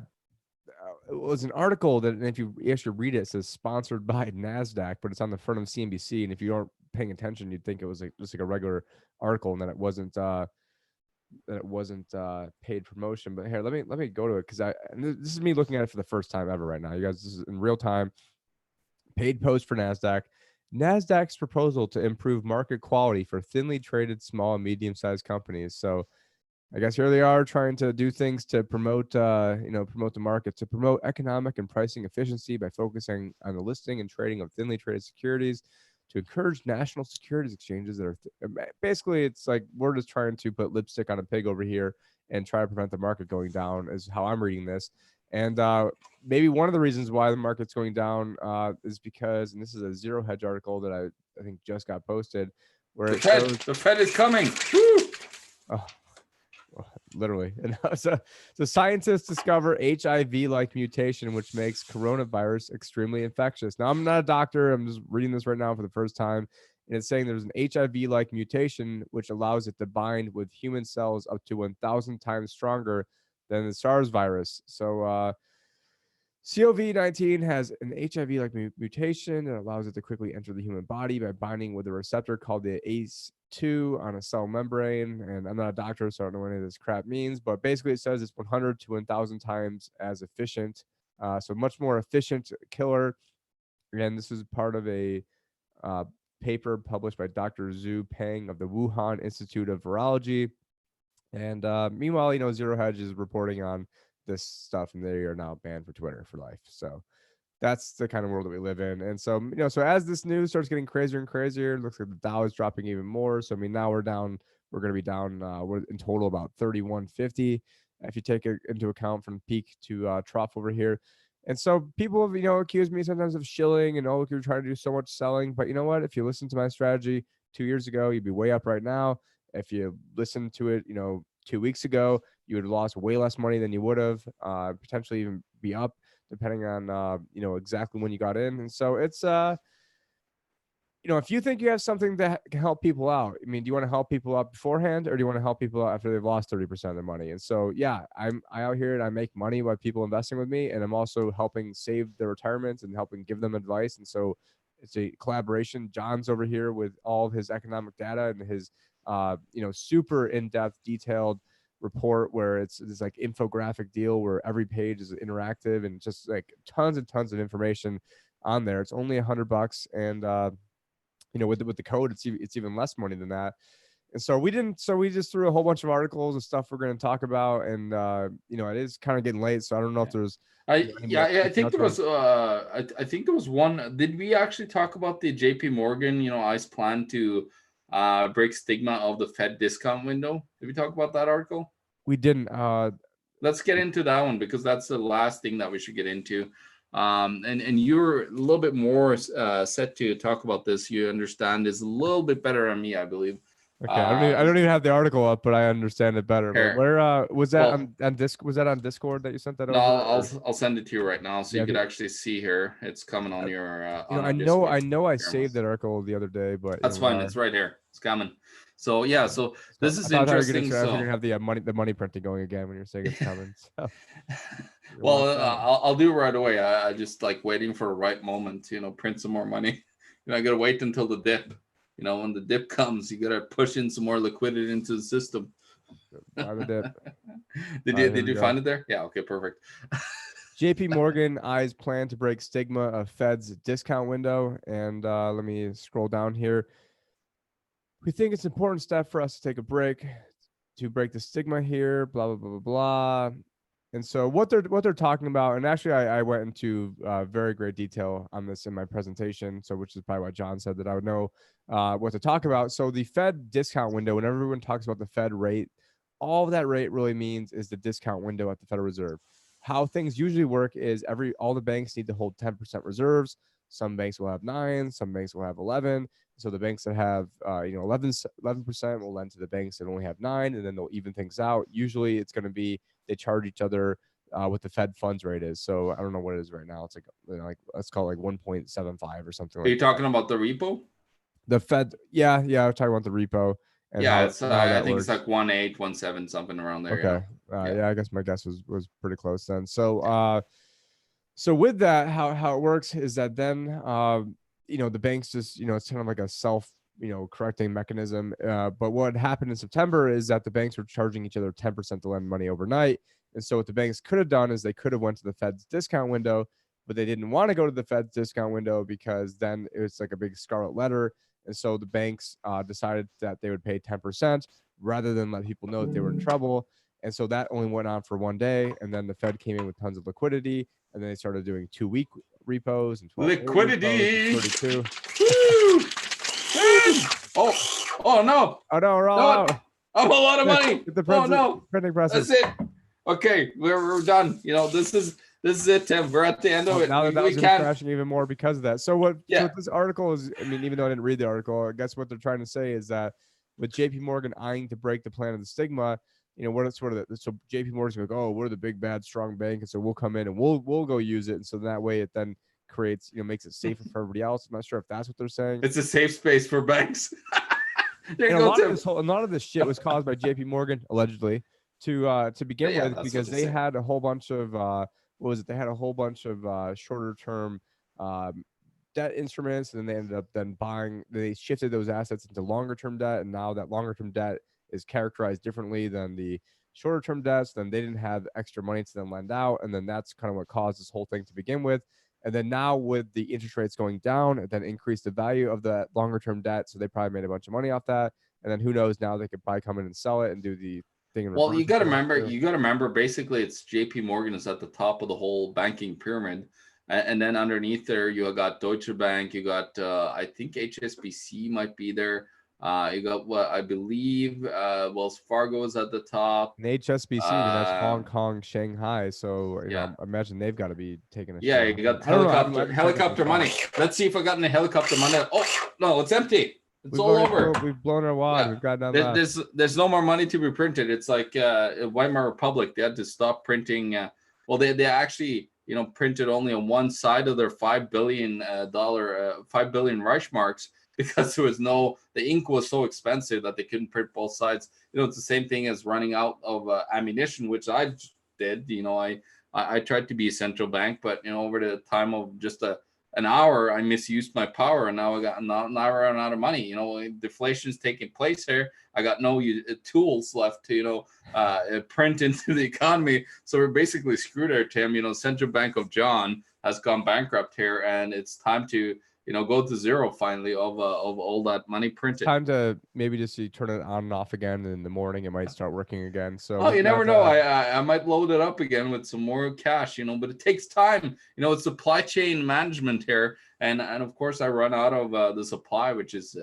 it was an article that, and if you actually read it, it says sponsored by NASDAQ, but it's on the front of CNBC. And if you aren't paying attention, you'd think it was like just like a regular article, and that it wasn't paid promotion. But here, let me go to it, because this is me looking at it for the first time ever right now. You guys, this is in real time. Paid post for NASDAQ. NASDAQ's proposal to improve market quality for thinly traded small and medium sized companies. So I guess here they are trying to do things to promote, promote the market, to promote economic and pricing efficiency by focusing on the listing and trading of thinly traded securities, to encourage national securities exchanges that are basically, it's like we're just trying to put lipstick on a pig over here and try to prevent the market going down, is how I'm reading this. And maybe one of the reasons why the market's going down is because, and this is a Zero Hedge article that I think just got posted, where it shows The Fed is coming. Woo! oh, literally. And so scientists discover HIV-like mutation, which makes coronavirus extremely infectious. Now, I'm not a doctor. I'm just reading this right now for the first time. And it's saying there's an HIV-like mutation, which allows it to bind with human cells up to 1,000 times stronger than the SARS virus. So COVID-19 has an HIV-like mutation that allows it to quickly enter the human body by binding with a receptor called the ACE2 on a cell membrane. And I'm not a doctor, so I don't know what any of this crap means, but basically it says it's 100 to 1,000 times as efficient. So much more efficient killer. And this is part of a uh, paper published by Dr. Zhu Peng of the Wuhan Institute of Virology. And meanwhile, Zero Hedge is reporting on this stuff, and they are now banned for Twitter for life. So that's the kind of world that we live in. And so, so as this news starts getting crazier and crazier, it looks like the Dow is dropping even more. So, I mean, now we're going to be down, we're in total about 3150 if you take it into account from peak to trough over here. And so people have, accused me sometimes of shilling and, oh, you're trying to do so much selling. But you know what? If you listen to my strategy 2 years ago, you'd be way up right now. if you listened to it, 2 weeks ago, you would have lost way less money than you would have, potentially even be up depending on, exactly when you got in. And so it's, if you think you have something that can help people out, I mean, do you want to help people out beforehand, or do you want to help people out after they've lost 30% of their money? And so, yeah, I out here and I make money by people investing with me, and I'm also helping save their retirements and helping give them advice. And so it's a collaboration. John's over here with all of his economic data and his, super in-depth, detailed report where it's this like infographic deal where every page is interactive and just like tons and tons of information on there. It's only $100, and with the code, it's even less money than that. And so we just threw a whole bunch of articles and stuff we're going to talk about. And, it is kind of getting late. So I don't know if there's, I think there was, I think there was one. Did we actually talk about the JP Morgan, ICE plan to break stigma of the Fed discount window? Did we talk about that article? We didn't. Let's get into that one because that's the last thing that we should get into. And you're a little bit more set to talk about this. You understand is a little bit better than me, I believe. Okay, I don't even have the article up, but I understand it better. But where was that on Disc? Was that on Discord that you sent that over? No, I'll send it to you right now, so you could actually see here. It's coming on your. I know I saved that article the other day, but that's fine. It's right here. It's coming. So yeah, so this is interesting. You're gonna have the money printing going again when you're saying it's coming. So. Well, I'll do it right away. I just like waiting for the right moment to print some more money. I gotta wait until the dip. When the dip comes, you gotta push in some more liquidity into the system. The dip. Did you find it there? Yeah. Okay. Perfect. JP Morgan eyes plan to break stigma of Fed's discount window, and let me scroll down here. We think it's an important step for us to take a break to break the stigma here. Blah blah blah blah blah. And so what they're talking about, and actually I went into very great detail on this in my presentation, so which is probably why John said that I would know what to talk about. So the Fed discount window, when everyone talks about the Fed rate, all that rate really means is the discount window at the Federal Reserve. How things usually work is all the banks need to hold 10% reserves. Some banks will have 9, some banks will have 11. So the banks that have 11% will lend to the banks that only have 9, and then they'll even things out. Usually it's going to be they charge each other what the Fed funds rate is. So I don't know what it is right now. It's like let's call it like 1.75 or something. Are you talking about the repo? The Fed, yeah, I'm talking about the repo. And I think it's like 1.8, 1.7, something around there. Okay, yeah, I guess my guess was pretty close then. So so with that, how it works is that then the banks just it's kind of like a self correcting mechanism. But what happened in September is that the banks were charging each other 10% to lend money overnight. And so what the banks could have done is they could have went to the Fed's discount window, but they didn't want to go to the Fed's discount window because then it was like a big scarlet letter. And so the banks decided that they would pay 10% rather than let people know that they were in trouble. And so that only went on for one day. And then the Fed came in with tons of liquidity. And then they started doing 2-week repos and 12 liquidity. Repos and 32. Oh no! Oh no, we're all out. I'm a lot of money. Oh no! Printing presses. That's it. Okay, we're done. This is it, Tim. We're at the end of it. Now that was crashing even more because of that. So what this article is, I mean, even though I didn't read the article, I guess what they're trying to say is that with JP Morgan eyeing to break the plan of the stigma, so JP Morgan's going to go, oh, we're the big, bad, strong bank. And so we'll come in and we'll go use it. And so that way it then creates, makes it safer for everybody else. I'm not sure if that's what they're saying. It's a safe space for banks. A lot of this shit was caused by JP Morgan, allegedly, to begin with, because they had a whole bunch of, They had a whole bunch of shorter term debt instruments, and then they ended up they shifted those assets into longer term debt. And now that longer term debt is characterized differently than the shorter term debts. Then they didn't have extra money to then lend out. And then that's kind of what caused this whole thing to begin with. And then now with the interest rates going down, it then increased the value of the longer term debt. So they probably made a bunch of money off that. And then who knows, now they could probably come in and sell it and do the thing. Well, you got to remember, basically it's JP Morgan is at the top of the whole banking pyramid. And then underneath there, you got Deutsche Bank, you got, I think HSBC might be there. You got what I believe Wells Fargo is at the top. And HSBC, that's Hong Kong, Shanghai. So I imagine they've got to be taking a shot. You got helicopter money. Let's see if I got any helicopter money. Oh no, it's empty. It's all over. We've blown our wad. Yeah. We've got done that. There's no more money to be printed. It's like Weimar Republic. They had to stop printing. Well, they actually printed only on one side of their $5 billion Reichsmarks because there was the ink was so expensive that they couldn't print both sides. It's the same thing as running out of ammunition, which I did. I tried to be a central bank, but over the time of just an hour, I misused my power, and now now I run out of money. Deflation is taking place here. I got no tools left to print into the economy, so we're basically screwed there, Tim. Central Bank of John has gone bankrupt here, and it's time to go to zero finally of all that money printed. Time to maybe just turn it on and off again, and in the morning it might start working again. So you never know. I might load it up again with some more cash, but it takes time. It's supply chain management here, and of course I run out of the supply, which is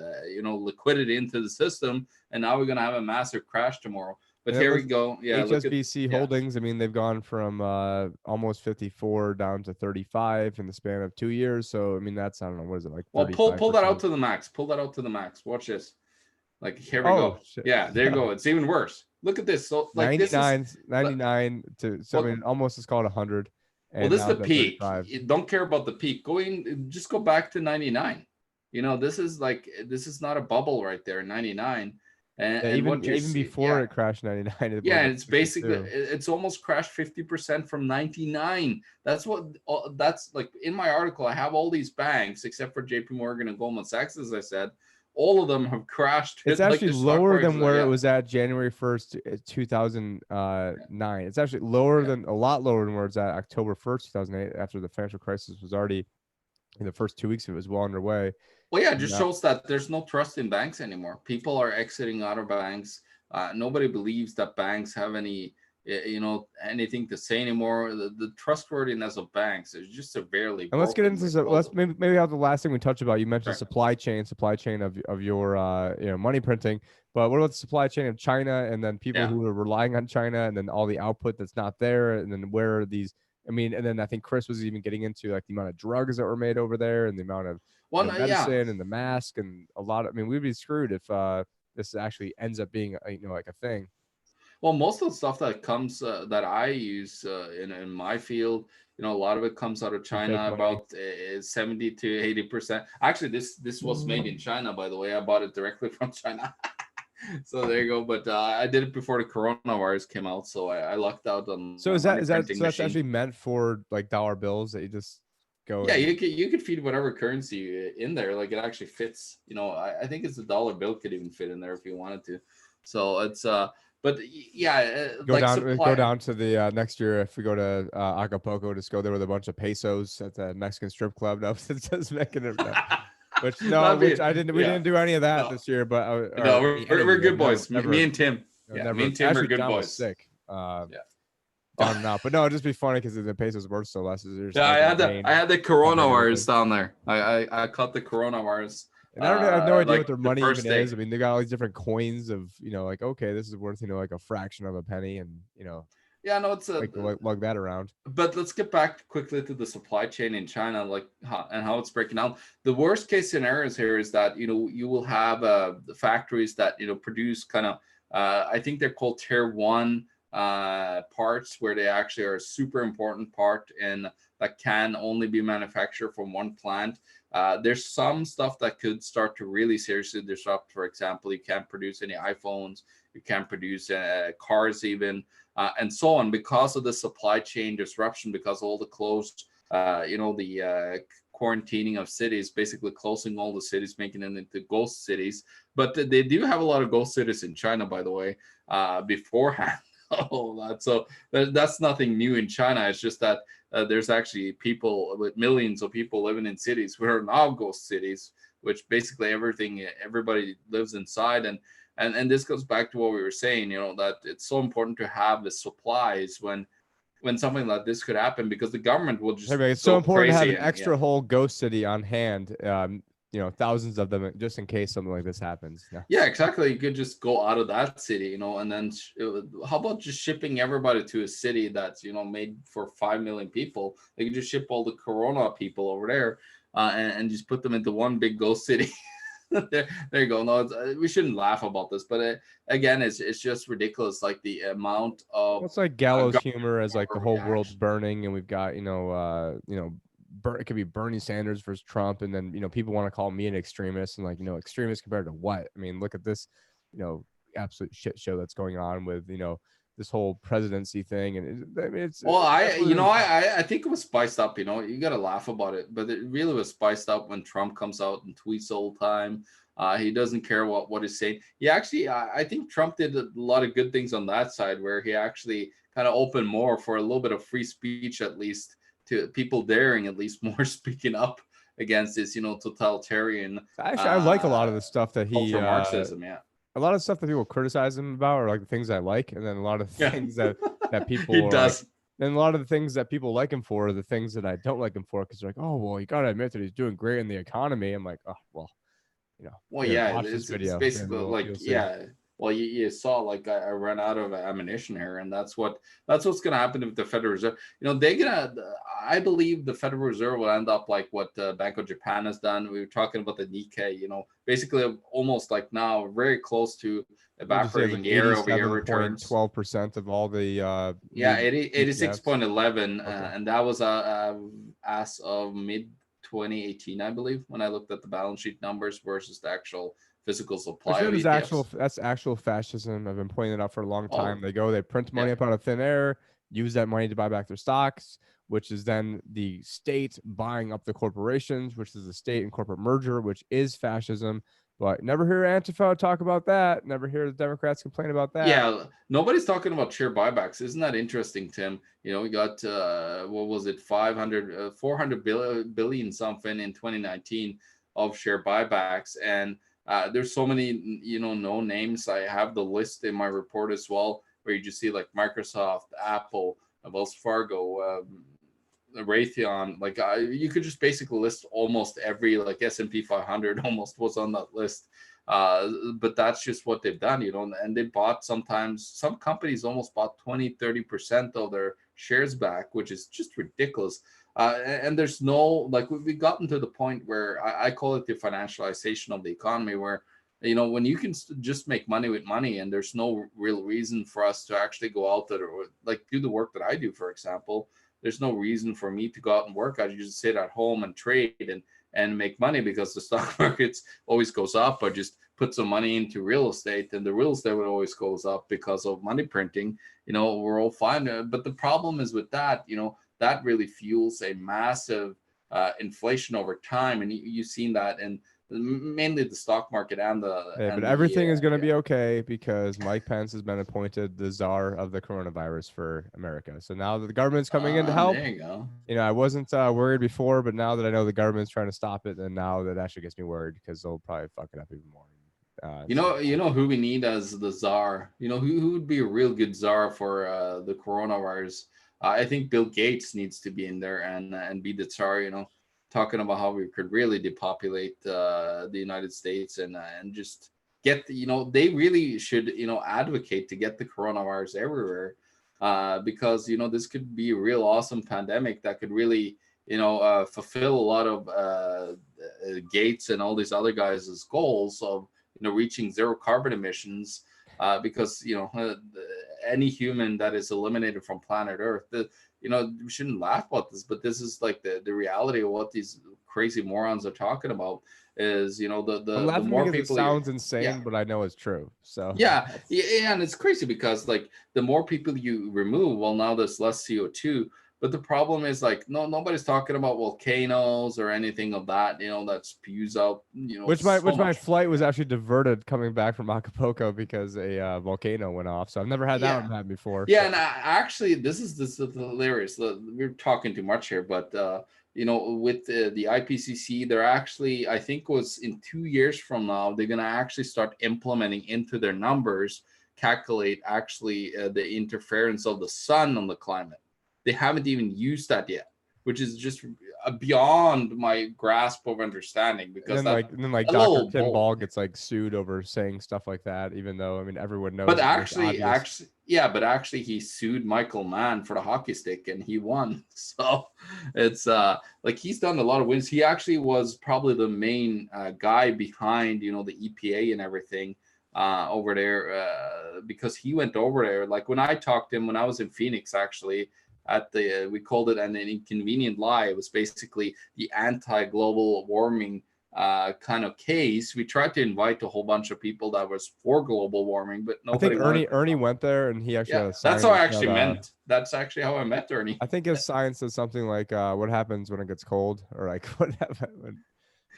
liquidity into the system, and now we're gonna have a massive crash tomorrow. But here we go. Yeah, HSBC Holdings. I mean, they've gone from almost 54 down to 35 in the span of 2 years. So I mean, that's, I don't know, what is it like? Well, pull that out to the max. Pull that out to the max. Watch this. Like, here we go. Shit. Yeah, there you go. It's even worse. Look at this. So like 99 to so I mean, almost, it's called 100. Well, this is the peak. Don't care about the peak. Just go back to 99. This is not a bubble right there. 99. And even before it crashed 99. It's basically, it's almost crashed 50% from 99. That's like in my article. I have all these banks except for JP Morgan and Goldman Sachs, as I said. All of them have crashed. It's actually lower than where it was at January 1st, 2009. It's actually a lot lower than where it's at October 1st, 2008, after the financial crisis was already in the first 2 weeks. It was well underway. Well, yeah, it just shows that there's no trust in banks anymore. People are exiting out of banks. Nobody believes that banks have anything to say anymore. The trustworthiness of banks is just severely. And let's get into this. Let's maybe have the last thing we touch about. You mentioned supply chain of your money printing. But what about the supply chain of China, and then people who are relying on China, and then all the output that's not there, and then where are these? I mean, and then I think Chris was even getting into like the amount of drugs that were made over there, and the amount of medicine and the mask, and a lot of. I mean, we'd be screwed if this actually ends up being like a thing. Well, most of the stuff that comes that I use in my field, a lot of it comes out of China. About 70 to 80%. Actually, this was made in China, by the way. I bought it directly from China. So there you go. But I did it before the coronavirus came out, so I lucked out on. So that's actually meant for like dollar bills that you just go. Yeah, you could feed whatever currency in there. Like, it actually fits. I think it's a dollar bill could even fit in there if you wanted to. So it's but yeah, go down to the next year if we go to Acapulco, just go there with a bunch of pesos at the Mexican strip club. No, it's just making it. Which we didn't do any of that this year, but we're good boys. Me and Tim. Me and Tim are good boys. Sick. Down and out, but no, it'd just be funny because the pesos worth so less. I had the coronavirus down there. I caught the coronavirus. And I have no idea what their money even is. I mean, they got all these different coins of, like, okay, this is worth, like a fraction of a penny, and yeah, no, it's lug that around. But let's get back quickly to the supply chain in China, and how it's breaking down. The worst case scenarios here is that you will have the factories that produce kind of I think they're called tier 1 parts, where they actually are a super important part and that can only be manufactured from one plant. There's some stuff that could start to really seriously disrupt. For example, you can't produce any iPhones, you can't produce cars even, and so on, because of the supply chain disruption, because of all the closed, the quarantining of cities, basically closing all the cities, making them into ghost cities. But they do have a lot of ghost cities in China, by the way, beforehand. So that's nothing new in China. It's just that there's actually people with millions of people living in cities who are now ghost cities, which basically everybody lives inside. And this goes back to what we were saying, that it's so important to have the supplies when something like this could happen, because the government will just. It's so important to have an extra whole ghost city on hand. Thousands of them, just in case something like this happens. Yeah, exactly. You could just go out of that city, and then how about just shipping everybody to a city that's made for 5 million people? They could just ship all the corona people over there and just put them into one big ghost city. there you go. No, we shouldn't laugh about this, but again, it's just ridiculous. Like the amount Well, of it's like gallows government humor as like the whole world's overreaction. burning, and we've got it could be Bernie Sanders versus Trump, and then people want to call me an extremist, and like extremist compared to what? I mean, look at this, you know, absolute shit show that's going on with this whole presidency thing, and I mean, Well, that's what it is. I think it was spiced up. You got to laugh about it, but it really was spiced up when Trump comes out and tweets all the time. He doesn't care what he's saying. He actually, I think Trump did a lot of good things on that side, where he actually kind of opened more for a little bit of free speech, at least to people daring at least more speaking up against this, totalitarian Actually, I like a lot of the stuff that call he for Marxism. Yeah, a lot of stuff that people criticize him about are like the things I like, and then a lot of yeah, things that people he are like, does. and a lot of the things that people like him for are the things that I don't like him for, because they're like, oh well, you gotta admit that he's doing great in the economy. I'm like, oh well, Well, here, yeah, watch this it's video, then basically like, you'll see. yeah. Well, you saw like I ran out of ammunition here, and that's what's gonna happen with the Federal Reserve. They're gonna. I believe the Federal Reserve will end up like what Bank of Japan has done. We were talking about the Nikkei. Basically almost like now very close to What did you say? It's evaporating like year-over-year returns. 87.12% of all the Yeah, major 86 ETFs. point 11, Okay. and that was as of mid 2018, I believe, when I looked at the balance sheet numbers versus the actual physical Which supply of that is ETFs. that's actual fascism. I've been pointing it out for a long time. Oh, They print money yeah. up out of thin air, use that money to buy back their stocks, which is then the state buying up the corporations, which is the state and corporate merger, which is fascism. But never hear Antifa talk about that. Never hear the Democrats complain about that. Yeah, nobody's talking about share buybacks. Isn't that interesting, Tim? We got what was it, 400 billion something in 2019 of share buybacks, and there's so many no names. I have the list in my report as well, where you just see like Microsoft, Apple, Wells Fargo, Raytheon. Like you could just basically list almost every like S&P 500 almost was on that list. But that's just what they've done, and they bought, sometimes some companies almost bought 20-30% of their shares back, which is just ridiculous. And there's no, like, we've gotten to the point where I call it the financialization of the economy, where when you can just make money with money, and there's no real reason for us to actually go out there or like do the work that I do, for example. There's no reason for me to go out and work. I just sit at home and trade and make money, because the stock markets always goes up. Or just put some money into real estate, and the real estate would always goes up because of money printing. We're all fine. But the problem is with that, that really fuels a massive inflation over time, and you've seen that in mainly the stock market and Hey, but the everything is going to yeah. be okay because Mike Pence has been appointed the czar of the coronavirus for America. So now that the government's coming in to help, There you go. I wasn't worried before, but now that I know the government's trying to stop it, and now that actually gets me worried because they'll probably fuck it up even more. You know who we need as the czar. Who would be a real good czar for the coronavirus. I think Bill Gates needs to be in there and be the czar. Talking about how we could really depopulate the United States and just get they really should advocate to get the coronavirus everywhere, because this could be a real awesome pandemic that could really fulfill a lot of Gates and all these other guys' goals of reaching zero carbon emissions, because any human that is eliminated from planet Earth, we shouldn't laugh about this, but this is like the reality of what these crazy morons are talking about. Is I'm the laughing more because it people you sounds insane, yeah. but I know it's true. So Yeah, and it's crazy because like the more people you remove, well, now there's less CO2. But the problem is like nobody's talking about volcanoes or anything of that, that spews out, so which my much. flight was actually diverted coming back from Acapulco because a volcano went off. So I've never had that Yeah. one happen before. Yeah, So and actually, this is hilarious. We're talking too much here, but with the IPCC, they're actually, I think, was in 2 years from now, they're gonna actually start implementing into their numbers, calculate actually the interference of the sun on the climate. They haven't even used that yet. which is just beyond my grasp of understanding. Because And then like a Dr. little Tim bold. Ball gets like sued over saying stuff like that, even though I mean everyone knows. But it's actually, obvious. but actually, he sued Michael Mann for the hockey stick, and he won. So it's like he's done a lot of wins. He actually was probably the main guy behind, you know, the EPA and everything over there, because he went over there. Like when I talked to him when I was in Phoenix, actually at the we called it an inconvenient lie. It was basically the anti-global warming kind of case. We tried to invite a whole bunch of people that was for global warming, but I think nobody wanted to Ernie come. went there and he actually Yeah, had a sign that's how that I said, actually meant. That's actually how I met Ernie. I think his sign says something like what happens when it gets cold, or like what happens when,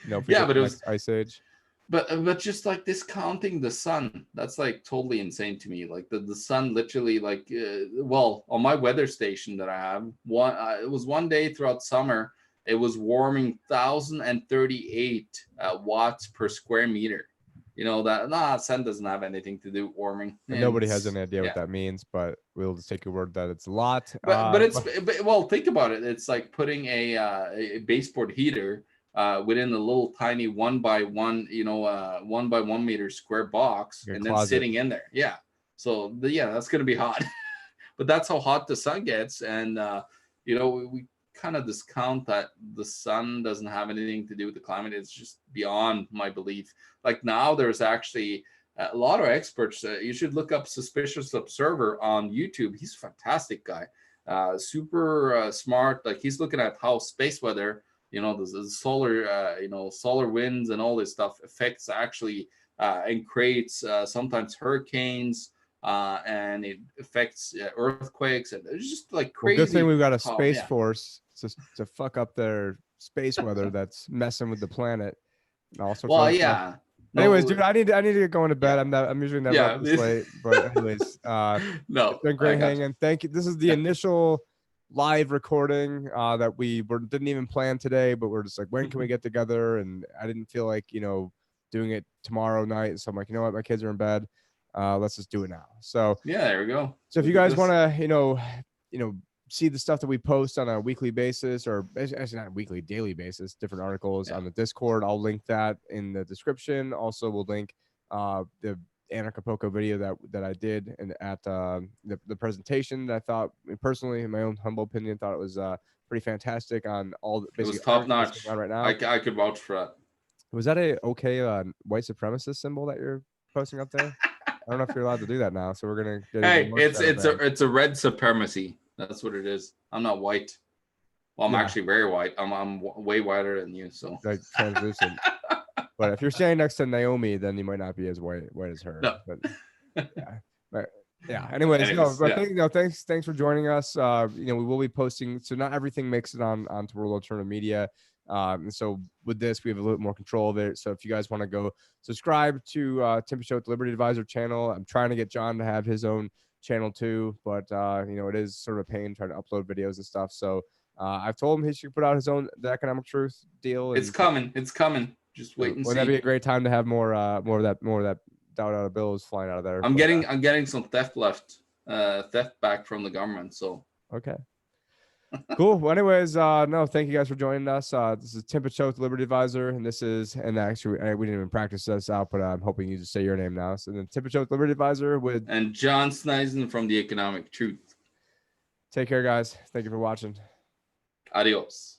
you know, if we Yeah, get but the it was next ice age. but just like discounting the sun, that's like totally insane to me. Like the sun literally like well, on my weather station that I have, one it was one day throughout summer, it was warming 1038 watts per square meter. You know that sun doesn't have anything to do with warming. And And nobody has any idea what yeah, that means, but we'll just take your word that it's a lot. but it's but, well, think about it. It's like putting a baseboard heater within a little tiny 1 by 1, you know, 1 by 1 meter square box, Your and then closet. sitting in there. Yeah. So yeah, that's gonna be hot. But that's how hot the sun gets, and you know, we kind of discount that the sun doesn't have anything to do with the climate. It's just beyond my belief. Like now, there's actually a lot of experts. You should look up Suspicious Observer on YouTube. He's a fantastic guy, super smart. Like he's looking at how space weather, you know, the solar, you know, solar winds and all this stuff affects actually and creates sometimes hurricanes, and it affects earthquakes, and it's just like Well, good thing crazy. we've got a How space yeah. force to fuck up their space weather that's messing with the planet and all sorts of Well, other stuff. yeah. Anyways, No. dude, I need to get going to bed. Yeah. I'm usually never Yeah. up this late, but anyways, it's No, been I great got you. hanging. Thank you. This is the Yeah. initial live recording that didn't even plan today, but we're just like, when can we get together? And I didn't feel like, you know, doing it tomorrow night. So I'm like, you know what, my kids are in bed. Let's just do it now. So Yeah, there we go. so if Look you at guys this. want to, you know, see the stuff that we post on a weekly basis, or actually not weekly, daily basis, different articles Yeah. on the Discord, I'll link that in the description. Also, we'll link the Anacapulco video that I did and at the presentation that I thought personally, in my own humble opinion, thought it was pretty fantantastic on all It was basically top everything that's notch. going on right now. I could vouch for that. Was that a okay white supremacist symbol that you're posting up there? I don't know if you're allowed to do that now, so we're gonna get even Hey, more it's shadow banned. it's a red supremacy. That's what it is. I'm not white. Well, I'm Yeah, actually very white. I'm way whiter than you. So like translucent. But if you're standing next to Naomi, then you might not be as white as her. no. But yeah, but yeah. Anyways, no, Anyways, but yeah. thanks for joining us. You know, we will be posting, so not everything makes it onto World Alternative Media. And so with this, we have a little bit more control of it. So if you guys want to go subscribe to Tim Picciott, the Liberty Advisor channel, I'm trying to get John to have his own channel too, but you know, it is sort of a pain trying to upload videos and stuff. So I've told him he should put out his own The Economic Truth deal. It's And coming. It's coming. Just wait and wouldn't that be see. a great time to have more of that dollar bills flying out of there? I'm But, getting some theft back from the government. So okay. Cool. Well, anyways, no, thank you guys for joining us. This is Tim Picciott, the Liberty Advisor, and this is, and actually, we didn't even practice this out, but I'm hoping you just say your name now. So then, Tim Picciott, Liberty Advisor, and John Sneisen from the Economic Truth. take care, guys. Thank you for watching. Adios.